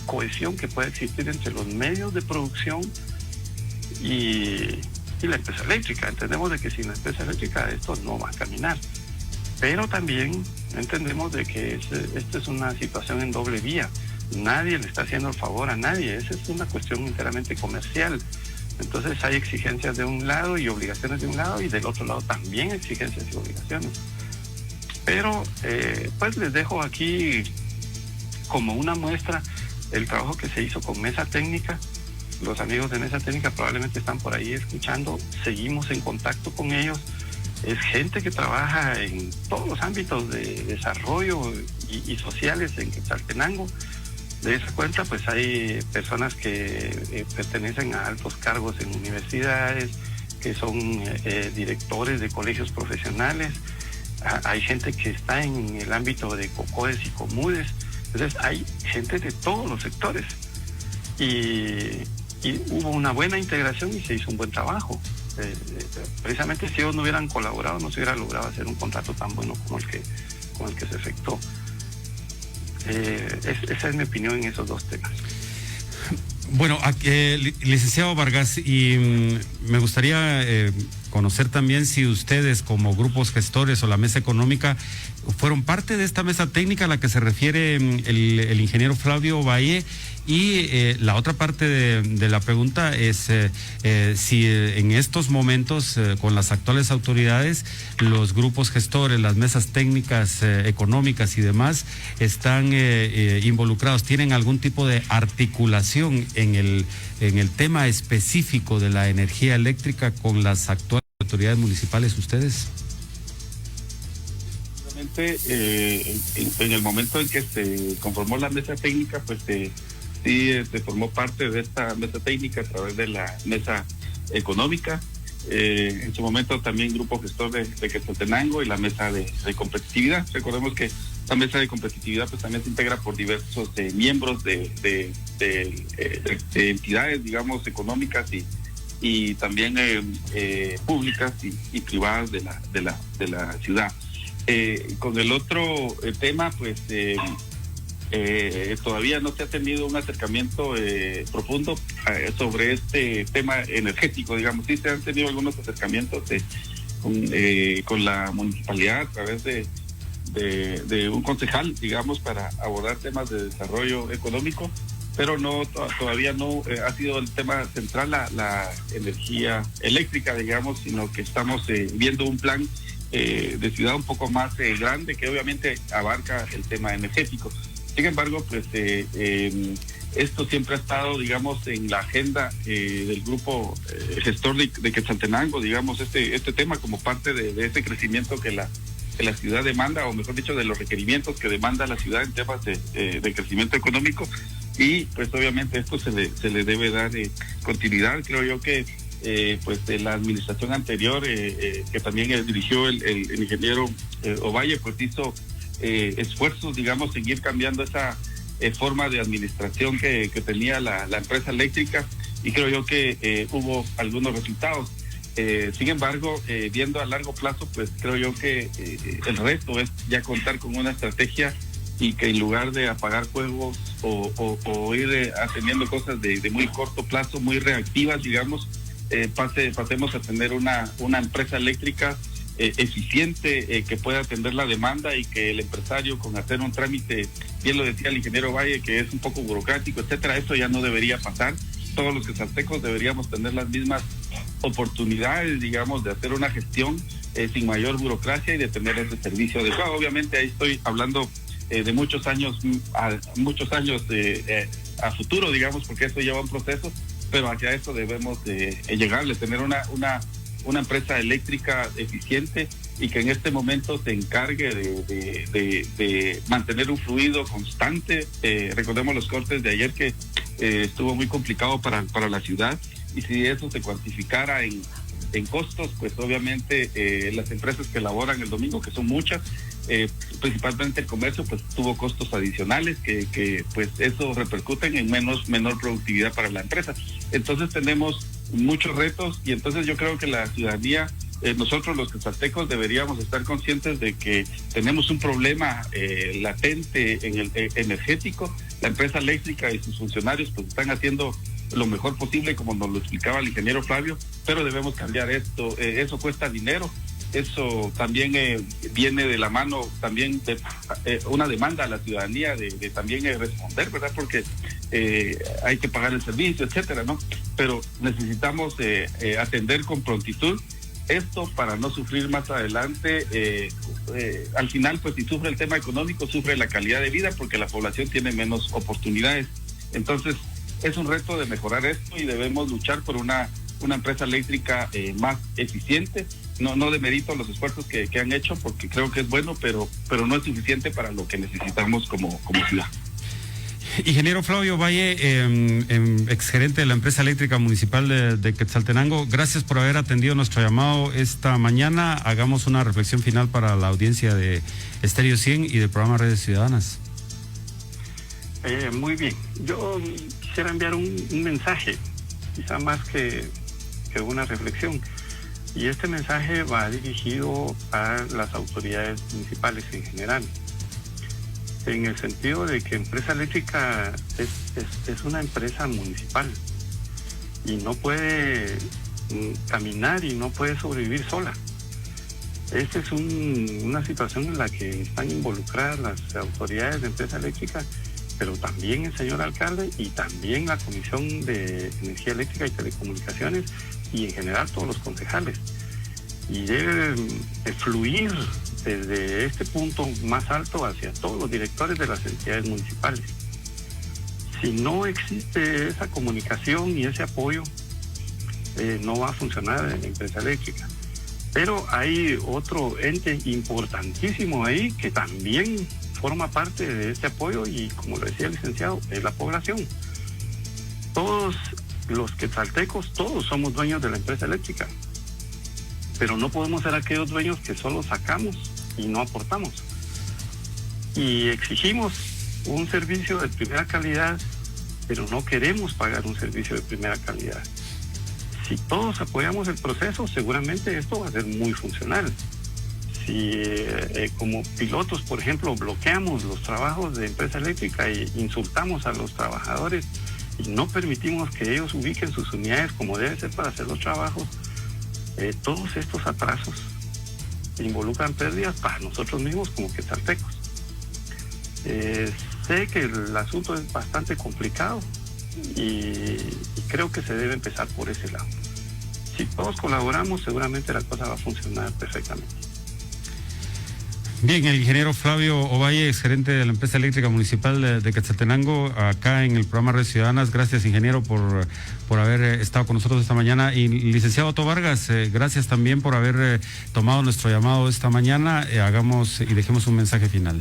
cohesión que puede existir entre los medios de producción y la empresa eléctrica. Entendemos de que sin la empresa eléctrica esto no va a caminar, pero también entendemos de que esto es una situación en doble vía. Nadie le está haciendo el favor a nadie, esa es una cuestión enteramente comercial. Entonces hay exigencias de un lado y obligaciones de un lado, y del otro lado también exigencias y obligaciones. Pero pues les dejo aquí como una muestra el trabajo que se hizo con Mesa Técnica. Los amigos de Mesa Técnica probablemente están por ahí escuchando, seguimos en contacto con ellos. Es gente que trabaja en todos los ámbitos de desarrollo y sociales en Quetzaltenango. De esa cuenta, pues hay personas que pertenecen a altos cargos en universidades, que son directores de colegios profesionales. Hay gente que está en el ámbito de COCODES y COMUDES. Entonces hay gente de todos los sectores. Y hubo una buena integración y se hizo un buen trabajo. Precisamente si ellos no hubieran colaborado, no se hubiera logrado hacer un contrato tan bueno como el que se efectuó. Esa es mi opinión en esos dos temas. Bueno, licenciado Vargas, y me gustaría conocer también si ustedes como grupos gestores o la mesa económica fueron parte de esta mesa técnica a la que se refiere el ingeniero Flavio Valle. Y la otra parte de la pregunta es si en estos momentos, con las actuales autoridades, los grupos gestores, las mesas técnicas económicas y demás están involucrados, tienen algún tipo de articulación en el tema específico de la energía eléctrica con las actuales autoridades municipales ustedes. En el momento en que se conformó la mesa técnica, pues sí, se formó parte de esta mesa técnica a través de la mesa económica. En su momento también grupo gestor de Quetzaltenango y la mesa de competitividad. Recordemos que la mesa de competitividad pues también se integra por diversos miembros de entidades, digamos, económicas y también públicas y privadas de la ciudad. Con el otro tema, pues todavía no se ha tenido un acercamiento profundo sobre este tema energético, digamos. Sí se han tenido algunos acercamientos con la municipalidad a través de un concejal, digamos, para abordar temas de desarrollo económico, pero todavía no ha sido el tema central la energía eléctrica, digamos, sino que estamos viendo un plan de ciudad un poco más grande que obviamente abarca el tema energético. Sin embargo, pues esto siempre ha estado, digamos, en la agenda del grupo gestor de Quetzaltenango, digamos, este tema como parte de ese crecimiento que la ciudad demanda, o mejor dicho, de los requerimientos que demanda la ciudad en temas de crecimiento económico. Y pues obviamente esto se le debe dar continuidad. Creo yo que pues de la administración anterior, que también dirigió el ingeniero Ovalle, pues hizo esfuerzos, digamos, en ir cambiando esa forma de administración que tenía la empresa eléctrica, y creo yo que hubo algunos resultados. Sin embargo, viendo a largo plazo, pues creo yo que el reto es ya contar con una estrategia, y que en lugar de apagar fuegos o ir atendiendo cosas de muy corto plazo, muy reactivas, digamos, pasemos a tener una empresa eléctrica eficiente, que pueda atender la demanda, y que el empresario, con hacer un trámite, bien lo decía el ingeniero Valle, que es un poco burocrático, etcétera, eso ya no debería pasar. Todos los quetzaltecos deberíamos tener las mismas oportunidades, digamos, de hacer una gestión sin mayor burocracia y de tener ese servicio adecuado. Obviamente ahí estoy hablando de muchos años a futuro, digamos, porque eso lleva un proceso, pero hacia eso debemos de llegarle, tener una empresa eléctrica eficiente, y que en este momento se encargue de mantener un fluido constante. Recordemos los cortes de ayer, que estuvo muy complicado para la ciudad, y si eso se cuantificara en costos, pues obviamente las empresas que laboran el domingo, que son muchas, principalmente el comercio, pues tuvo costos adicionales que pues eso repercuten en menor productividad para la empresa. Entonces tenemos muchos retos, y entonces yo creo que la ciudadanía, nosotros los quetzaltecos, deberíamos estar conscientes de que tenemos un problema latente en el energético. La empresa eléctrica y sus funcionarios pues están haciendo lo mejor posible, como nos lo explicaba el ingeniero Flavio, pero debemos cambiar esto. Eso cuesta dinero. Eso también viene de la mano también de una demanda a la ciudadanía de también responder, ¿verdad? Porque hay que pagar el servicio, etcétera, ¿no? Pero necesitamos atender con prontitud esto para no sufrir más adelante. Al final, pues si sufre el tema económico, sufre la calidad de vida, porque la población tiene menos oportunidades. Entonces, es un reto de mejorar esto, y debemos luchar por una empresa eléctrica más eficiente. No demerito los esfuerzos que han hecho, porque creo que es bueno, pero no es suficiente para lo que necesitamos como ciudad. Ingeniero Flavio Valle, exgerente de la empresa eléctrica municipal de Quetzaltenango, gracias por haber atendido nuestro llamado esta mañana. Hagamos una reflexión final para la audiencia de Estéreo 100 y del programa Redes Ciudadanas. Muy bien. Yo quisiera enviar un mensaje, quizá más que una reflexión. Y este mensaje va dirigido a las autoridades municipales en general, en el sentido de que Empresa Eléctrica es una empresa municipal, y no puede caminar y no puede sobrevivir sola. Esta es una situación en la que están involucradas las autoridades de Empresa Eléctrica, pero también el señor alcalde, y también la Comisión de Energía Eléctrica y Telecomunicaciones, y en general todos los concejales. Y debe fluir desde este punto más alto hacia todos los directores de las entidades municipales. Si no existe esa comunicación y ese apoyo, no va a funcionar la empresa eléctrica. Pero hay otro ente importantísimo ahí que también forma parte de este apoyo, y como lo decía el licenciado, es la población. Todos los quetzaltecos, todos somos dueños de la empresa eléctrica, pero no podemos ser aquellos dueños que solo sacamos y no aportamos. Y exigimos un servicio de primera calidad, pero no queremos pagar un servicio de primera calidad. Si todos apoyamos el proceso, seguramente esto va a ser muy funcional. Si como pilotos, por ejemplo, bloqueamos los trabajos de empresa eléctrica e insultamos a los trabajadores y no permitimos que ellos ubiquen sus unidades como debe ser para hacer los trabajos, todos estos atrasos involucran pérdidas para nosotros mismos como quetzaltecos. Sé que el asunto es bastante complicado y creo que se debe empezar por ese lado. Si todos colaboramos, seguramente la cosa va a funcionar perfectamente. Bien, el ingeniero Flavio Ovalle, ex gerente de la empresa eléctrica municipal de Quetzaltenango, acá en el programa Redes Ciudadanas. Gracias, ingeniero, por haber estado con nosotros esta mañana. Y licenciado Otto Vargas, gracias también por haber tomado nuestro llamado esta mañana. Hagamos y dejemos un mensaje final.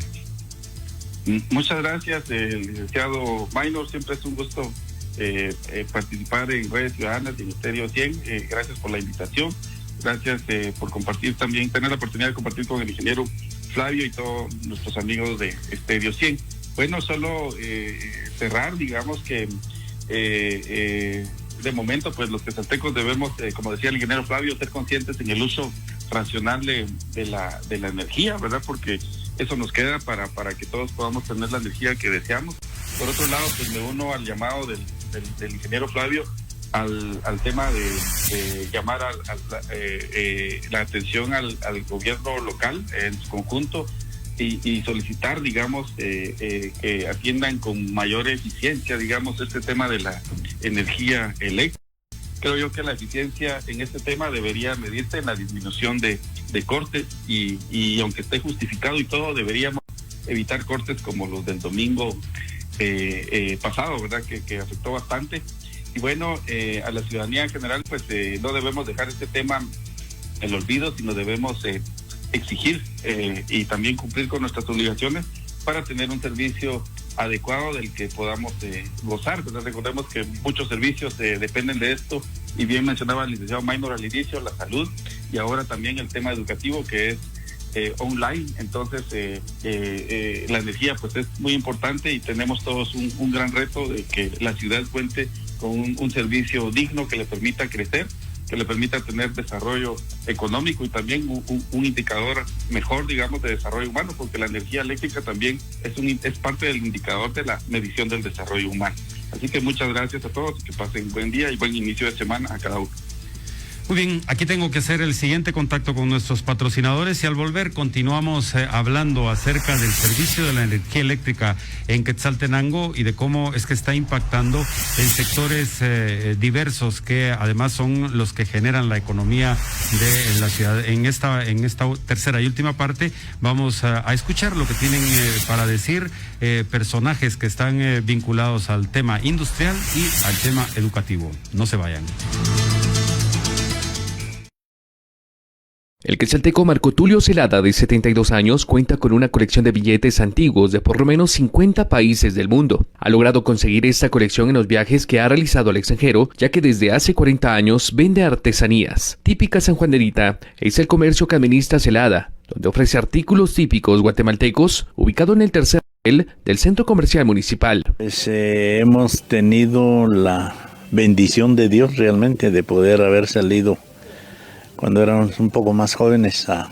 Muchas gracias, licenciado Maynor. Siempre es un gusto participar en Redes Ciudadanas y Estéreo 100. Gracias por la invitación. Gracias por compartir también, tener la oportunidad de compartir con el ingeniero Flavio y todos nuestros amigos de Estéreo 100. Bueno, solo cerrar, digamos que de momento, pues los quetzaltecos debemos, como decía el ingeniero Flavio, ser conscientes en el uso racional de la energía, ¿verdad? Porque eso nos queda para que todos podamos tener la energía que deseamos. Por otro lado, pues me uno al llamado del ingeniero Flavio al tema de llamar la atención al gobierno local en su conjunto y solicitar, digamos, que atiendan con mayor eficiencia, digamos, este tema de la energía eléctrica. Creo yo que la eficiencia en este tema debería medirse en la disminución de cortes y aunque esté justificado y todo, deberíamos evitar cortes como los del domingo pasado, ¿verdad? Que afectó bastante. Y bueno, a la ciudadanía en general, pues no debemos dejar este tema en el olvido, sino debemos exigir y también cumplir con nuestras obligaciones para tener un servicio adecuado del que podamos gozar, ¿verdad? Recordemos que muchos servicios dependen de esto, y bien mencionaba el licenciado Maynor al inicio, la salud, y ahora también el tema educativo, que es online. Entonces la energía pues es muy importante y tenemos todos un gran reto de que la ciudad cuente con un servicio digno que le permita crecer, que le permita tener desarrollo económico y también un indicador mejor, digamos, de desarrollo humano, porque la energía eléctrica también es parte del indicador de la medición del desarrollo humano. Así que muchas gracias a todos, que pasen buen día y buen inicio de semana a cada uno. Muy bien, aquí tengo que hacer el siguiente contacto con nuestros patrocinadores y al volver continuamos hablando acerca del servicio de la energía eléctrica en Quetzaltenango y de cómo es que está impactando en sectores diversos que además son los que generan la economía de la ciudad. En esta tercera y última parte vamos a escuchar lo que tienen para decir personajes que están vinculados al tema industrial y al tema educativo. No se vayan. El quetzalteco Marco Tulio Celada, de 72 años, cuenta con una colección de billetes antiguos de por lo menos 50 países del mundo. Ha logrado conseguir esta colección en los viajes que ha realizado al extranjero, ya que desde hace 40 años vende artesanías. Típica sanjuanerita es el comercio que administra Celada, donde ofrece artículos típicos guatemaltecos, ubicado en el tercer nivel del centro comercial municipal. Pues hemos tenido la bendición de Dios realmente de poder haber salido cuando éramos un poco más jóvenes a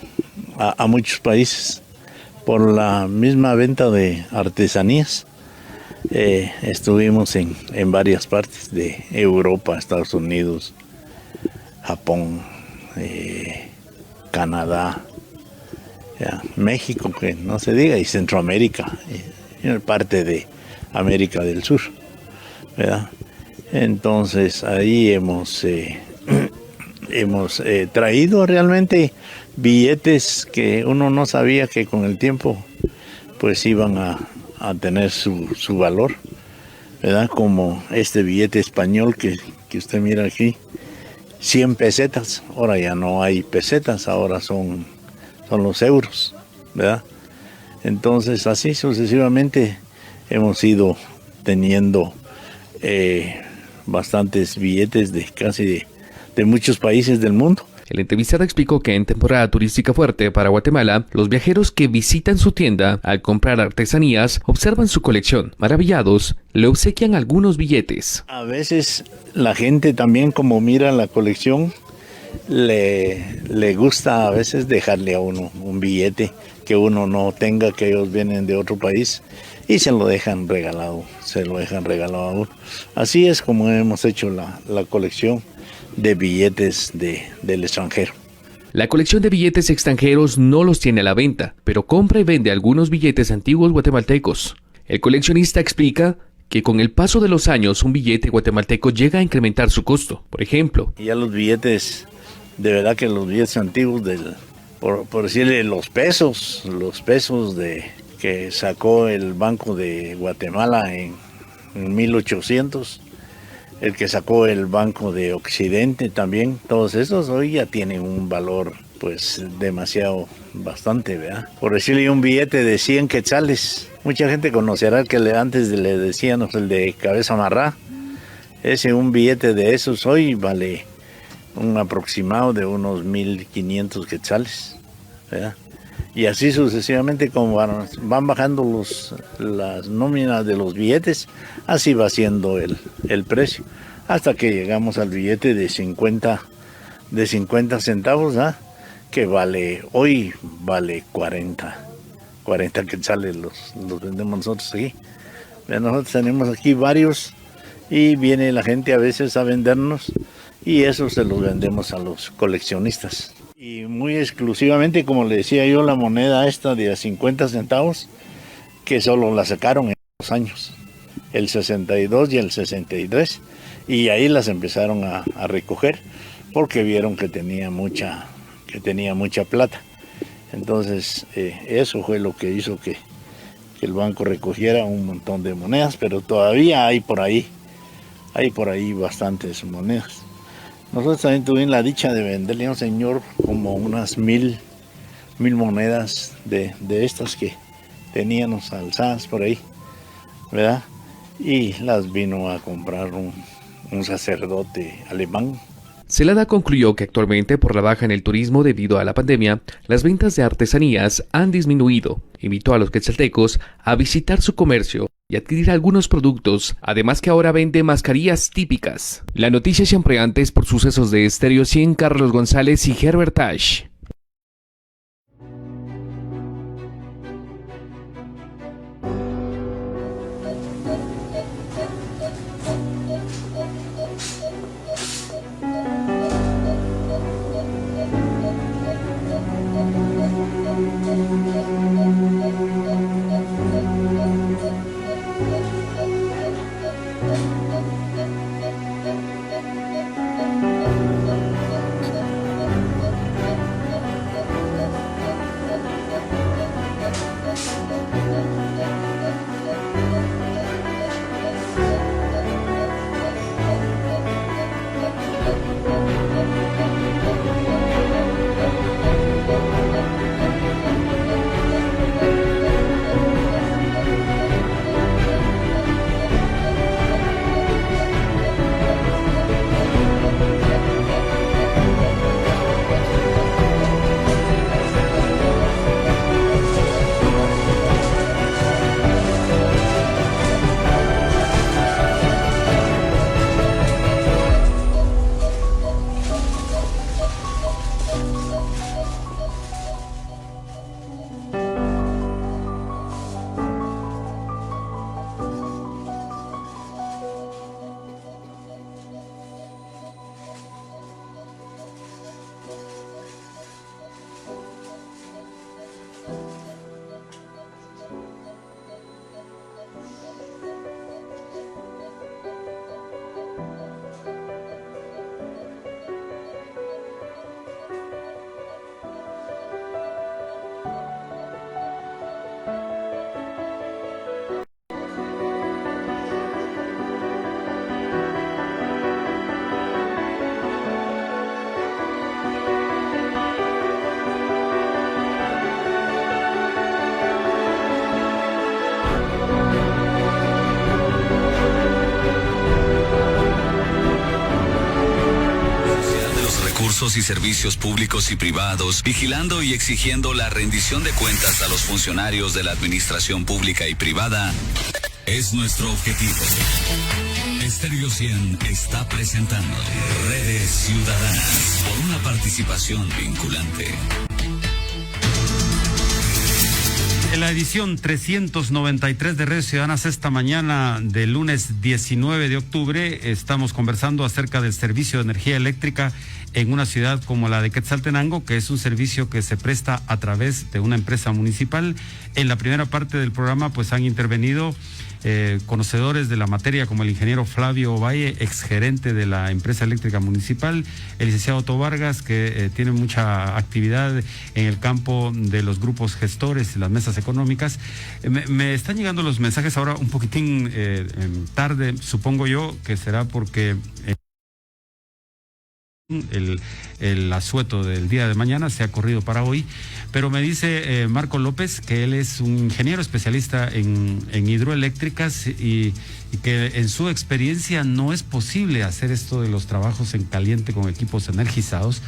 muchos países por la misma venta de artesanías. Estuvimos en varias partes de Europa, Estados Unidos, Japón, Canadá, México, que no se diga, y Centroamérica, y parte de América del Sur, ¿verdad? Entonces ahí hemos traído realmente billetes que uno no sabía que con el tiempo pues iban a tener su valor, ¿verdad? Como este billete español que usted mira aquí, 100 pesetas, ahora ya no hay pesetas, ahora son los euros, ¿verdad? Entonces así sucesivamente hemos ido teniendo bastantes billetes de casi de muchos países del mundo. El entrevistado explicó que en temporada turística fuerte para Guatemala, los viajeros que visitan su tienda al comprar artesanías observan su colección. Maravillados, le obsequian algunos billetes. A veces la gente también, como mira la colección, le gusta a veces dejarle a uno un billete que uno no tenga, que ellos vienen de otro país y se lo dejan regalado a uno. Así es como hemos hecho la colección de billetes del extranjero. La colección de billetes extranjeros no los tiene a la venta, pero compra y vende algunos billetes antiguos guatemaltecos. El coleccionista explica que con el paso de los años un billete guatemalteco llega a incrementar su costo. Por ejemplo, ya los billetes, de verdad que los billetes antiguos por decirle los pesos que sacó el Banco de Guatemala en 1800, el que sacó el Banco de Occidente también, todos esos hoy ya tienen un valor pues demasiado, bastante, ¿verdad? Por decirle un billete de 100 quetzales, mucha gente conocerá que antes le decíamos el de cabeza amarrada. Un billete de esos hoy vale un aproximado de unos 1.500 quetzales, ¿verdad? Y así sucesivamente, como van bajando las nóminas de los billetes, así va siendo el precio, hasta que llegamos al billete de 50 centavos, ¿ah? Que hoy vale 40 quetzales, los vendemos nosotros aquí. Nosotros tenemos aquí varios y viene la gente a veces a vendernos y eso se los vendemos a los coleccionistas. Y muy exclusivamente, como le decía yo, la moneda esta de 50 centavos, que solo la sacaron en 2 años, el 62 y el 63, y ahí las empezaron a recoger porque vieron que tenía mucha plata. Entonces eso fue lo que hizo que el banco recogiera un montón de monedas, pero todavía hay por ahí bastantes monedas. Nosotros también tuvimos la dicha de venderle a un señor como unas 1,000 monedas de estas que teníamos alzadas por ahí, ¿verdad? Y las vino a comprar un sacerdote alemán. Celada concluyó que actualmente, por la baja en el turismo debido a la pandemia, las ventas de artesanías han disminuido. Invitó a los quetzaltecos a visitar su comercio y adquirir algunos productos, además que ahora vende mascarillas típicas. La noticia siempre antes por Sucesos de Estéreo 100, Carlos González y Herbert Ash. Y servicios públicos y privados, vigilando y exigiendo la rendición de cuentas a los funcionarios de la administración pública y privada, es nuestro objetivo. Estéreo 100 está presentando Redes Ciudadanas por una participación vinculante. En la edición 393 de Redes Ciudadanas esta mañana del lunes 19 de octubre estamos conversando acerca del servicio de energía eléctrica en una ciudad como la de Quetzaltenango, que es un servicio que se presta a través de una empresa municipal. En la primera parte del programa pues han intervenido conocedores de la materia, como el ingeniero Flavio Valle, exgerente de la empresa eléctrica municipal, el licenciado Otto Vargas, que tiene mucha actividad en el campo de los grupos gestores y las mesas económicas. Me están llegando los mensajes ahora un poquitín tarde, supongo yo que será porque el asueto del día de mañana se ha corrido para hoy, pero me dice Marco López que él es un ingeniero especialista en hidroeléctricas y que en su experiencia no es posible hacer esto de los trabajos en caliente con equipos energizados,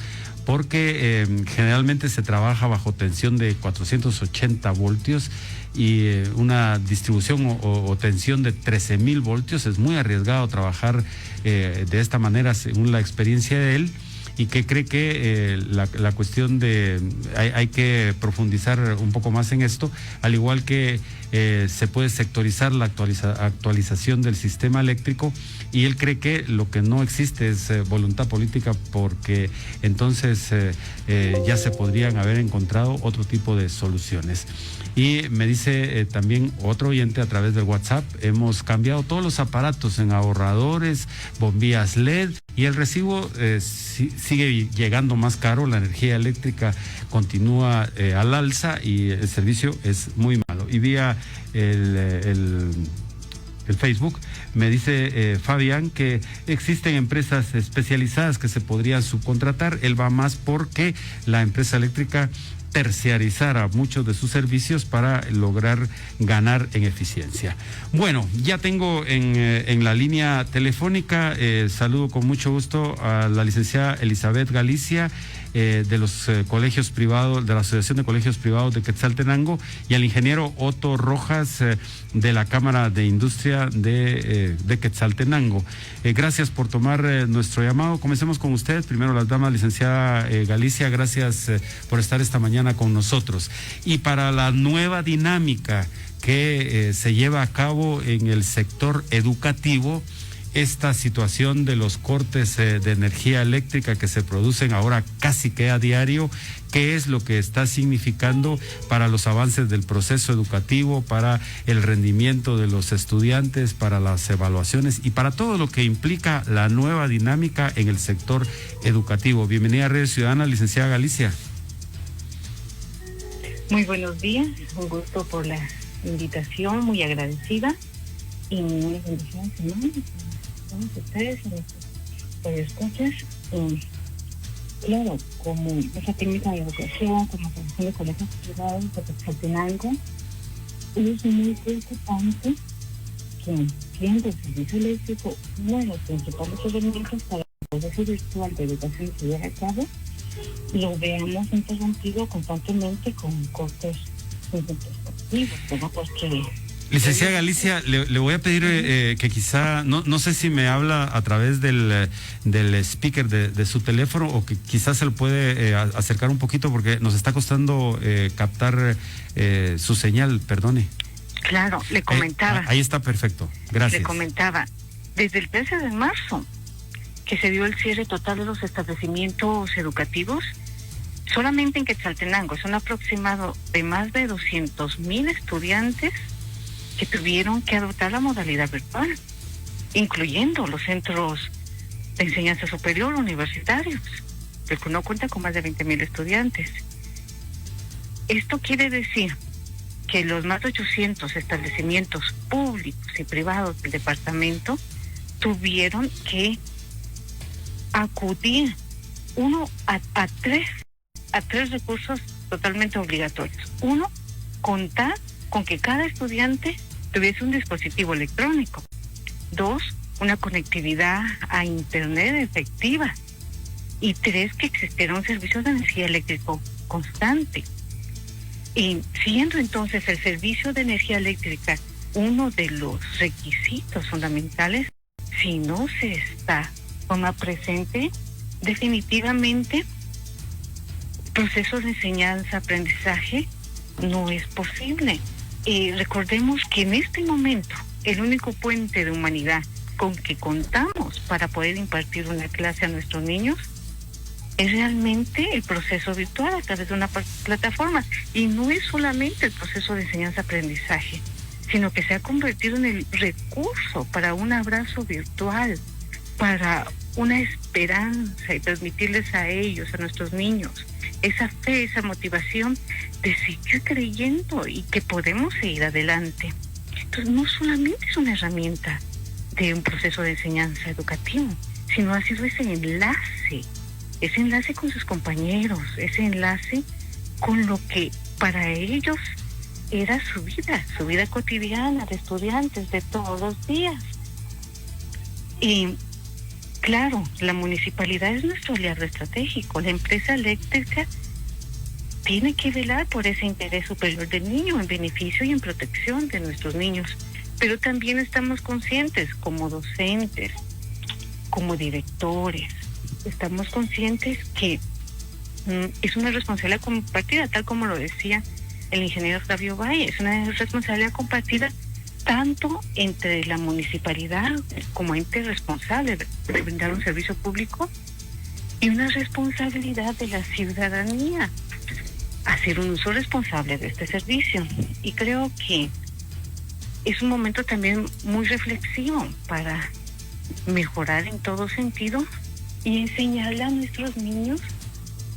porque generalmente se trabaja bajo tensión de 480 voltios y una distribución o tensión de 13.000 voltios. Es muy arriesgado trabajar de esta manera, según la experiencia de él, y que cree que la cuestión de hay que profundizar un poco más en esto, al igual que se puede sectorizar la actualización del sistema eléctrico, y él cree que lo que no existe es voluntad política, porque entonces ya se podrían haber encontrado otro tipo de soluciones. Y me dice también otro oyente a través del WhatsApp, hemos cambiado todos los aparatos en ahorradores, bombillas LED, y el recibo sigue llegando más caro, la energía eléctrica continúa al alza y el servicio es muy malo. Y vía el Facebook me dice Fabián que existen empresas especializadas que se podrían subcontratar. Él va más porque la empresa eléctrica terciarizara muchos de sus servicios para lograr ganar en eficiencia. Bueno, ya tengo en la línea telefónica, saludo con mucho gusto a la licenciada Elizabeth Galicia, de los colegios privados, de la Asociación de Colegios Privados de Quetzaltenango, y al ingeniero Otto Rojas, de la Cámara de Industria de Quetzaltenango. Gracias por tomar nuestro llamado. Comencemos con usted. Primero las damas, licenciada Galicia, gracias por estar esta mañana con nosotros. Y para la nueva dinámica que se lleva a cabo en el sector educativo, esta situación de los cortes de energía eléctrica que se producen ahora casi que a diario, ¿qué es lo que está significando para los avances del proceso educativo, para el rendimiento de los estudiantes, para las evaluaciones y para todo lo que implica la nueva dinámica en el sector educativo? Bienvenida a Red Ciudadana, licenciada Galicia. Muy buenos días, un gusto por la invitación, muy agradecida, y una bendición semana a todos ustedes, a nuestros escuchas. Claro, como esa técnica de educación, como asociación de colegios privados de Quetzaltenango, es muy preocupante que siendo el servicio eléctrico uno de los principales elementos para el proceso virtual de educación que lleva a cabo, lo veamos interrumpido constantemente con cortes significativos, ¿verdad? Porque licenciada Galicia, le voy a pedir que quizá, no sé si me habla a través del speaker de su teléfono, o que quizás se lo puede acercar un poquito, porque nos está costando captar su señal, perdone. Claro, le comentaba. Ahí está, perfecto, gracias. Le comentaba, desde el 13 de marzo, que se dio el cierre total de los establecimientos educativos, solamente en Quetzaltenango es un aproximado de más de 200,000 estudiantes que tuvieron que adoptar la modalidad virtual, incluyendo los centros de enseñanza superior universitarios, el que no cuenta con más de 20,000 estudiantes. Esto quiere decir que los más de 800 establecimientos públicos y privados del departamento tuvieron que acudir a tres recursos totalmente obligatorios. Uno, contar con que cada estudiante tuviese un dispositivo electrónico. 2, una conectividad a internet efectiva. Y 3, que existiera un servicio de energía eléctrica constante. Y siendo entonces el servicio de energía eléctrica uno de los requisitos fundamentales, si no se está toma presente, definitivamente procesos de enseñanza-aprendizaje no es posible. Recordemos que en este momento el único puente de humanidad con que contamos para poder impartir una clase a nuestros niños es realmente el proceso virtual a través de una plataforma, y no es solamente el proceso de enseñanza-aprendizaje, sino que se ha convertido en el recurso para un abrazo virtual, para una esperanza y transmitirles a ellos, a nuestros niños, esa fe, esa motivación de seguir creyendo y que podemos seguir adelante. Entonces, no solamente es una herramienta de un proceso de enseñanza educativo, sino ha sido ese enlace con sus compañeros, ese enlace con lo que para ellos era su vida cotidiana de estudiantes de todos los días. Y claro, la municipalidad es nuestro aliado estratégico. La empresa eléctrica tiene que velar por ese interés superior del niño en beneficio y en protección de nuestros niños. Pero también estamos conscientes como docentes, como directores, estamos conscientes que es una responsabilidad compartida, tal como lo decía el ingeniero Flavio Valle, es una responsabilidad compartida tanto entre la municipalidad como ente responsable de brindar un servicio público y una responsabilidad de la ciudadanía hacer un uso responsable de este servicio. Y creo que es un momento también muy reflexivo para mejorar en todo sentido y enseñarle a nuestros niños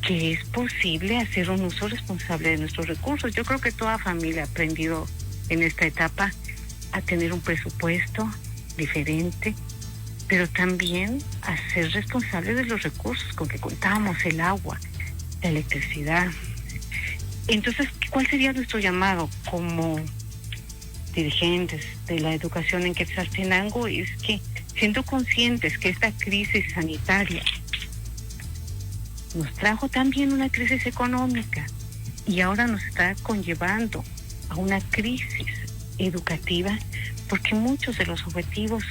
que es posible hacer un uso responsable de nuestros recursos. Yo creo que toda familia ha aprendido en esta etapa a tener un presupuesto diferente, pero también a ser responsable de los recursos con que contamos, el agua, la electricidad. Entonces, ¿cuál sería nuestro llamado como dirigentes de la educación en Quetzaltenango? Es que, siendo conscientes que esta crisis sanitaria nos trajo también una crisis económica y ahora nos está conllevando a una crisis educativa, porque muchos de los objetivos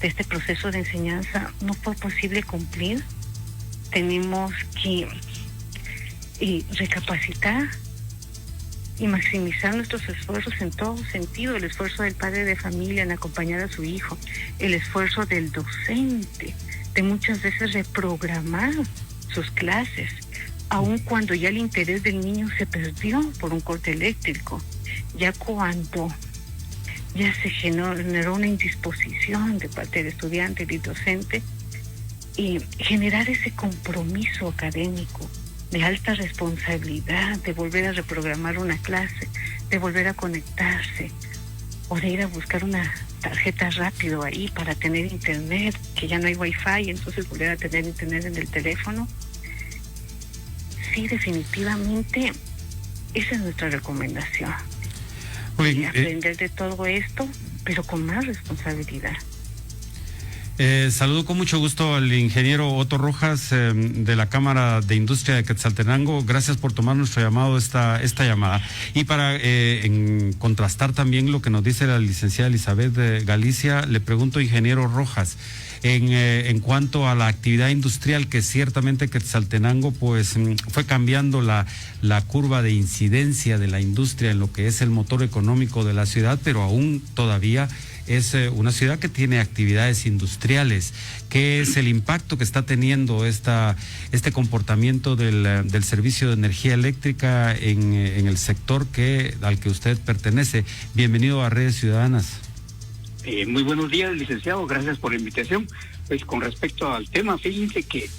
de este proceso de enseñanza no fue posible cumplir, tenemos que recapacitar y maximizar nuestros esfuerzos en todo sentido, el esfuerzo del padre de familia en acompañar a su hijo, el esfuerzo del docente de muchas veces reprogramar sus clases, aun cuando ya el interés del niño se perdió por un corte eléctrico, ya cuando ya se generó una indisposición de parte del estudiante y del docente, y generar ese compromiso académico de alta responsabilidad, de volver a reprogramar una clase, de volver a conectarse, o de ir a buscar una tarjeta rápido ahí para tener internet, que ya no hay wifi, entonces volver a tener internet en el teléfono. Sí, definitivamente, esa es nuestra recomendación. Aprender de todo esto, pero con más responsabilidad. Saludo con mucho gusto al ingeniero Otto Rojas de la Cámara de Industria de Quetzaltenango. Gracias por tomar nuestro llamado, esta llamada. Y para contrastar también lo que nos dice la licenciada Elizabeth de Galicia, le pregunto, ingeniero Rojas, en cuanto a la actividad industrial, que ciertamente Quetzaltenango pues fue cambiando la curva de incidencia de la industria en lo que es el motor económico de la ciudad, pero aún todavía es una ciudad que tiene actividades industriales. ¿Qué es el impacto que está teniendo este comportamiento del servicio de energía eléctrica en el sector al que usted pertenece? Bienvenido a Redes Ciudadanas. Muy buenos días, licenciado, gracias por la invitación. Pues con respecto al tema, fíjense que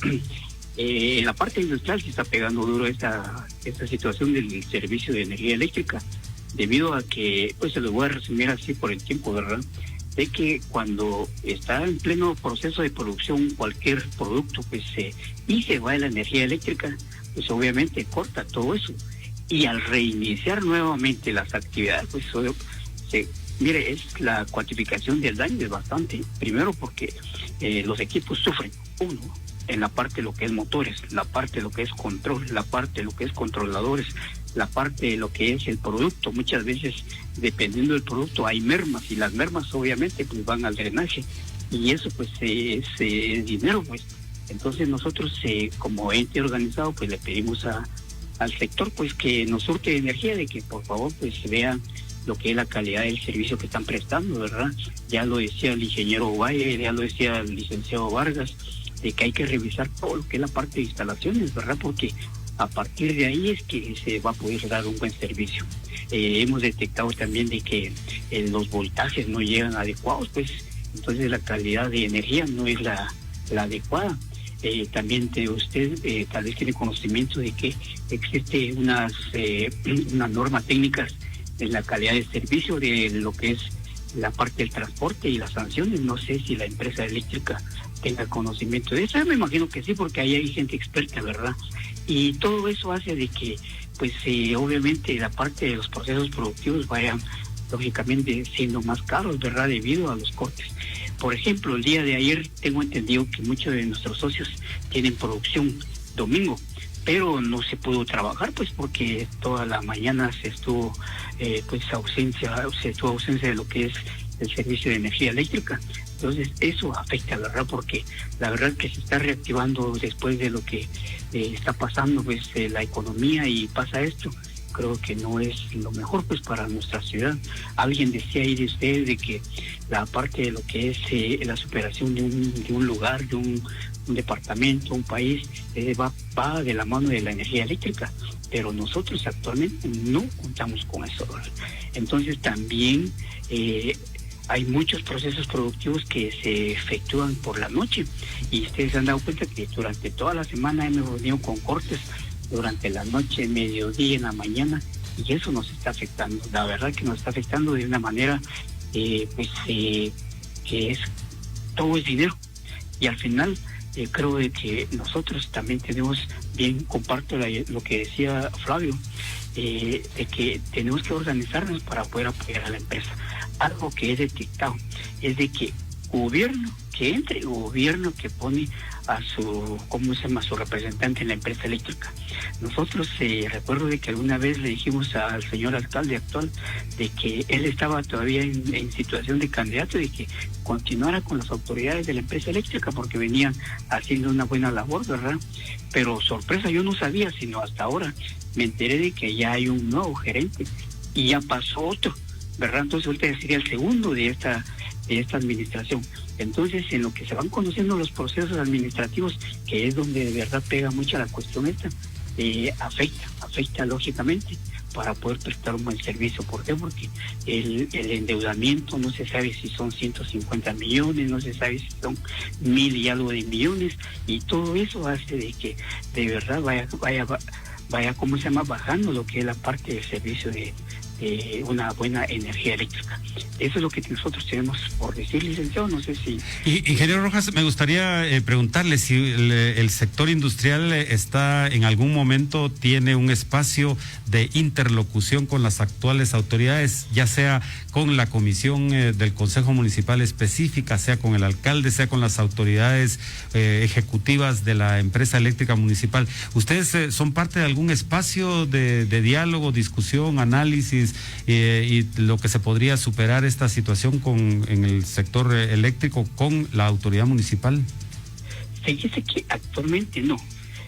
en la parte industrial se está pegando duro esta situación del servicio de energía eléctrica, debido a que, pues se lo voy a resumir así por el tiempo, ¿verdad? De que cuando está en pleno proceso de producción cualquier producto, pues y se va la energía eléctrica, pues obviamente corta todo eso. Y al reiniciar nuevamente las actividades, pues mire, es la cuantificación del daño es bastante. Primero porque los equipos sufren, uno, en la parte de lo que es motores, la parte de lo que es control, la parte de lo que es controladores, la parte de lo que es el producto. Muchas veces, dependiendo del producto, hay mermas, y las mermas obviamente pues van al drenaje, y eso pues es dinero, pues. Entonces nosotros como ente organizado pues le pedimos al sector pues que nos surte de energía, de que por favor pues vean lo que es la calidad del servicio que están prestando, ¿verdad? Ya lo decía el ingeniero Valle, ya lo decía el licenciado Vargas, de que hay que revisar todo lo que es la parte de instalaciones, ¿verdad? Porque A partir de ahí es que se va a poder dar un buen servicio. Hemos detectado también de que los voltajes no llegan adecuados, pues entonces la calidad de energía no es la adecuada. También usted tal vez tiene conocimiento de que existe unas normas técnicas en la calidad de servicio de lo que es la parte del transporte y las sanciones. No sé si la empresa eléctrica tenga conocimiento de eso. Me imagino que sí, porque ahí hay gente experta, ¿verdad? Y todo eso hace de que, pues obviamente la parte de los procesos productivos vayan lógicamente siendo más caros, ¿verdad? Debido a los cortes. Por ejemplo, el día de ayer tengo entendido que muchos de nuestros socios tienen producción domingo, pero no se pudo trabajar, pues porque toda la mañana se estuvo ausencia de lo que es el servicio de energía eléctrica. Entonces eso afecta, ¿verdad? Porque la verdad que se está reactivando después de lo que está pasando, pues la economía, y pasa esto. Creo que no es lo mejor pues para nuestra ciudad. Alguien decía ahí de ustedes de que la parte de lo que es la superación de un lugar, de un departamento, un país, va de la mano de la energía eléctrica, pero nosotros actualmente no contamos con eso, ¿verdad? Entonces también hay muchos procesos productivos que se efectúan por la noche, y ustedes se han dado cuenta que durante toda la semana hemos venido con cortes durante la noche, mediodía, en la mañana, y eso nos está afectando. La verdad que nos está afectando de una manera que es todo es dinero, y al final creo de que nosotros también tenemos, bien comparto lo que decía Flavio, de que tenemos que organizarnos para poder apoyar a la empresa. Algo que he detectado es de que gobierno que pone a su representante en la empresa eléctrica. Nosotros recuerdo de que alguna vez le dijimos al señor alcalde actual de que él estaba todavía en situación de candidato, de que continuara con las autoridades de la empresa eléctrica porque venían haciendo una buena labor, ¿verdad? Pero sorpresa, yo no sabía, sino hasta ahora me enteré de que ya hay un nuevo gerente y ya pasó otro, ¿verdad? Entonces ahorita sería el segundo de esta administración. Entonces, en lo que se van conociendo los procesos administrativos, que es donde de verdad pega mucho la cuestión esta, afecta lógicamente para poder prestar un buen servicio. ¿Por qué? Porque el endeudamiento no se sabe si son 150 millones, no se sabe si son 1,000 y algo de millones, y todo eso hace de que de verdad vaya bajando lo que es la parte del servicio de una buena energía eléctrica. Eso es lo que nosotros tenemos por decir, licenciado. No sé si... Ingeniero Rojas, me gustaría preguntarle si el sector industrial en algún momento tiene un espacio de interlocución con las actuales autoridades, ya sea con la comisión del Consejo Municipal específica, sea con el alcalde, sea con las autoridades ejecutivas de la empresa eléctrica municipal. ¿Ustedes son parte de algún espacio de diálogo, discusión, análisis y lo que se podría superar esta situación en el sector eléctrico con la autoridad municipal? Se dice que actualmente no.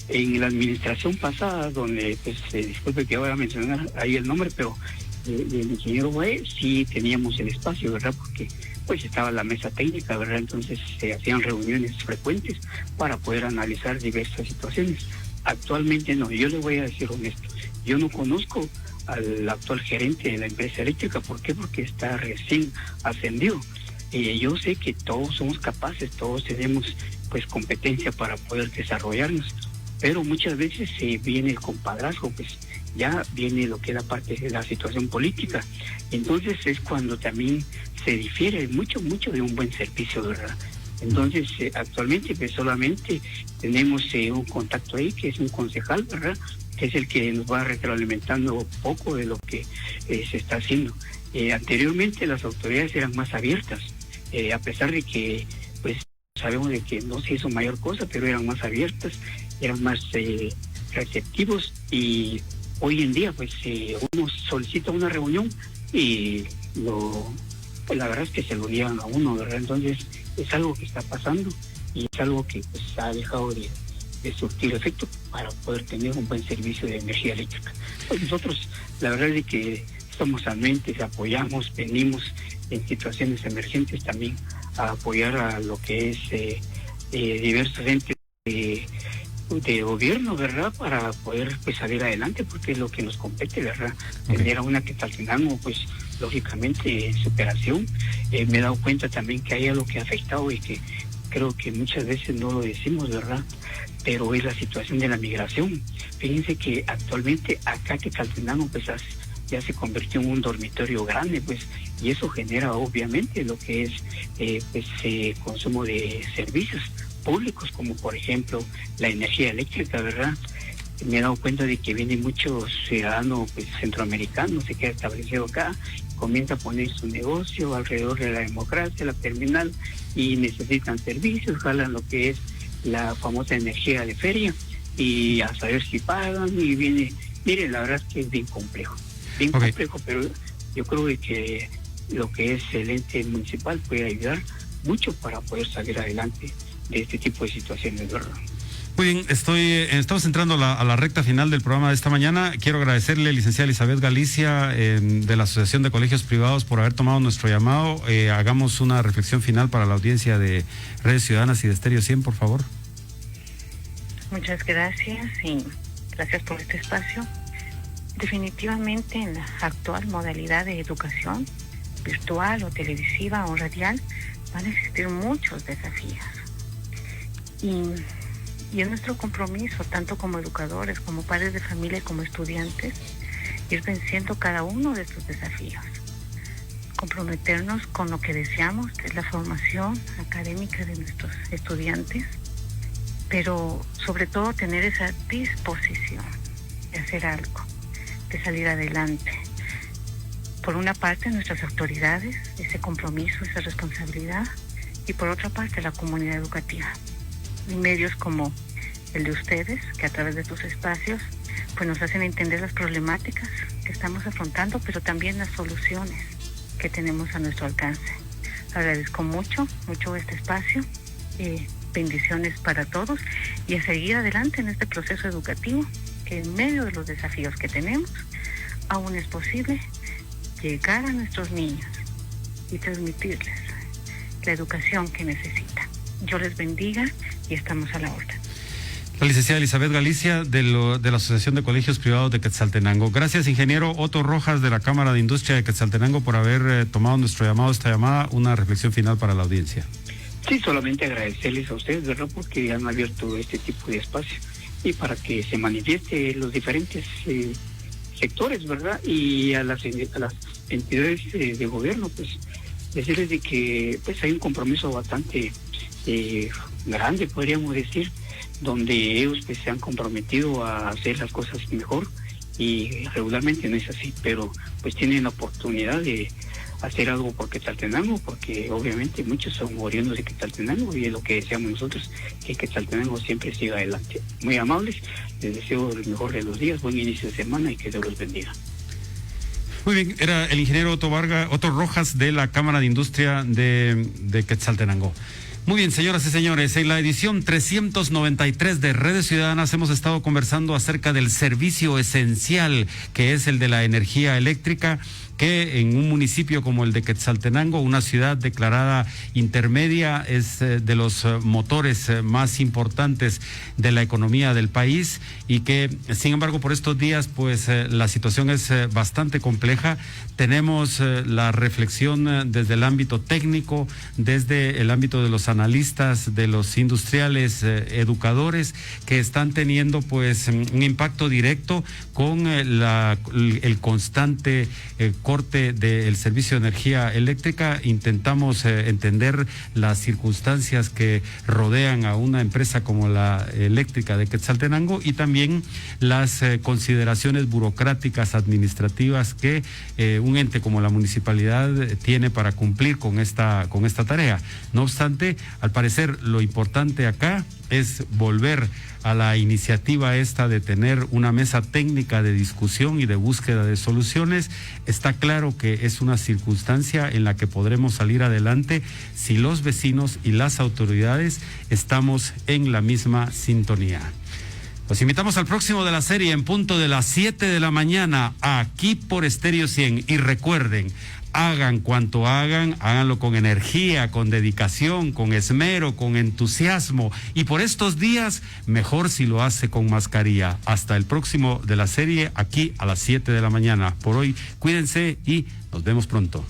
En la administración pasada, donde, disculpe que voy a mencionar ahí el nombre, pero el ingeniero Boé, sí teníamos el espacio, ¿verdad? Porque pues estaba la mesa técnica, ¿verdad? Entonces se hacían reuniones frecuentes para poder analizar diversas situaciones. Actualmente no. Yo le voy a decir honesto, yo no conozco al actual gerente de la empresa eléctrica. ¿Por qué? Porque está recién ascendido. Yo sé que todos somos capaces, todos tenemos pues competencia para poder desarrollarnos, pero muchas veces viene el compadrazgo, pues ya viene lo que es la parte de la situación política. Entonces es cuando también se difiere mucho de un buen servicio, ¿verdad? Entonces actualmente pues solamente tenemos un contacto ahí, que es un concejal, ¿verdad?, que es el que nos va retroalimentando poco de lo que se está haciendo. Anteriormente las autoridades eran más abiertas, a pesar de que pues sabemos de que no se hizo mayor cosa, pero eran más abiertas, eran más receptivos, y hoy en día pues uno solicita una reunión y pues la verdad es que se lo llevan a uno, ¿verdad? Entonces es algo que está pasando y es algo que pues ha dejado de surtir efecto para poder tener un buen servicio de energía eléctrica. Pues nosotros la verdad es que estamos anuentes, apoyamos, venimos en situaciones emergentes también a apoyar a lo que es diversos entes de gobierno, ¿verdad? Para poder pues salir adelante, porque es lo que nos compete, ¿verdad? Tener a una Quetzaltenango, pues lógicamente en superación. Me he dado cuenta también que hay algo que ha afectado y que creo que muchas veces no lo decimos, ¿verdad? Pero es la situación de la migración. Fíjense que actualmente acá Quetzaltenango pues ya se convirtió en un dormitorio grande, pues, y eso genera obviamente lo que es consumo de servicios públicos, como por ejemplo la energía eléctrica, ¿verdad? Me he dado cuenta de que vienen muchos ciudadanos pues, centroamericanos, se queda establecido acá, comienza a poner su negocio alrededor de la democracia, la terminal, y necesitan servicios, jalan lo que es la famosa energía de feria, y a saber si pagan, y viene, miren, la verdad es que es bien complejo, pero yo creo que lo que es el ente municipal puede ayudar mucho para poder salir adelante de este tipo de situaciones, ¿verdad? Muy bien, estamos entrando a la recta final del programa de esta mañana. Quiero agradecerle, licenciada Elizabeth Galicia, de la Asociación de Colegios Privados, por haber tomado nuestro llamado. Hagamos una reflexión final para la audiencia de Redes Ciudadanas y de Estéreo 100, por favor. Muchas gracias y gracias por este espacio. Definitivamente en la actual modalidad de educación, virtual o televisiva o radial, van a existir muchos desafíos. Y es nuestro compromiso, tanto como educadores, como padres de familia y como estudiantes, ir venciendo cada uno de estos desafíos. Comprometernos con lo que deseamos, que es la formación académica de nuestros estudiantes, pero sobre todo tener esa disposición de hacer algo, de salir adelante. Por una parte, nuestras autoridades, ese compromiso, esa responsabilidad, y por otra parte, la comunidad educativa. Y medios como el de ustedes, que a través de sus espacios pues nos hacen entender las problemáticas que estamos afrontando, pero también las soluciones que tenemos a nuestro alcance. Agradezco mucho este espacio, bendiciones para todos y a seguir adelante en este proceso educativo, que en medio de los desafíos que tenemos, aún es posible llegar a nuestros niños y transmitirles la educación que necesitan. Yo les bendiga y estamos a la orden. La licenciada Elizabeth Galicia de la Asociación de Colegios Privados de Quetzaltenango. Gracias, ingeniero Otto Rojas de la Cámara de Industria de Quetzaltenango, por haber tomado nuestro llamado, esta llamada. Una reflexión final para la audiencia. Sí, solamente agradecerles a ustedes, ¿verdad? Porque han abierto este tipo de espacio y para que se manifieste los diferentes sectores, ¿verdad? Y a las entidades de gobierno, pues decirles de que pues hay un compromiso bastante grande, podríamos decir, donde ellos pues se han comprometido a hacer las cosas mejor, y regularmente no es así, pero pues tienen la oportunidad de hacer algo por Quetzaltenango, porque obviamente muchos son oriundos de Quetzaltenango y es lo que deseamos nosotros, que Quetzaltenango siempre siga adelante. Muy amables, les deseo el mejor de los días, buen inicio de semana y que Dios los bendiga. Muy bien, era el ingeniero Otto Rojas de la Cámara de Industria de Quetzaltenango. Muy bien, señoras y señores, en la edición 393 de Redes Ciudadanas hemos estado conversando acerca del servicio esencial que es el de la energía eléctrica, que en un municipio como el de Quetzaltenango, una ciudad declarada intermedia, es de los motores más importantes de la economía del país, y que sin embargo por estos días pues la situación es bastante compleja. Tenemos la reflexión desde el ámbito técnico, desde el ámbito de los analistas, de los industriales, educadores, que están teniendo pues un impacto directo con el constante corte del servicio de energía eléctrica. Intentamos entender las circunstancias que rodean a una empresa como la eléctrica de Quetzaltenango, y también las consideraciones burocráticas administrativas que un ente como la municipalidad tiene para cumplir con esta tarea. No obstante, al parecer lo importante acá es volver a la iniciativa esta de tener una mesa técnica de discusión y de búsqueda de soluciones. Está claro que es una circunstancia en la que podremos salir adelante si los vecinos y las autoridades estamos en la misma sintonía. Los invitamos al próximo de la serie en punto de las 7 de la mañana, aquí por Estéreo 100. Y recuerden, hagan cuanto hagan, háganlo con energía, con dedicación, con esmero, con entusiasmo. Y por estos días, mejor si lo hace con mascarilla. Hasta el próximo de la serie, aquí a las 7 de la mañana. Por hoy, cuídense y nos vemos pronto.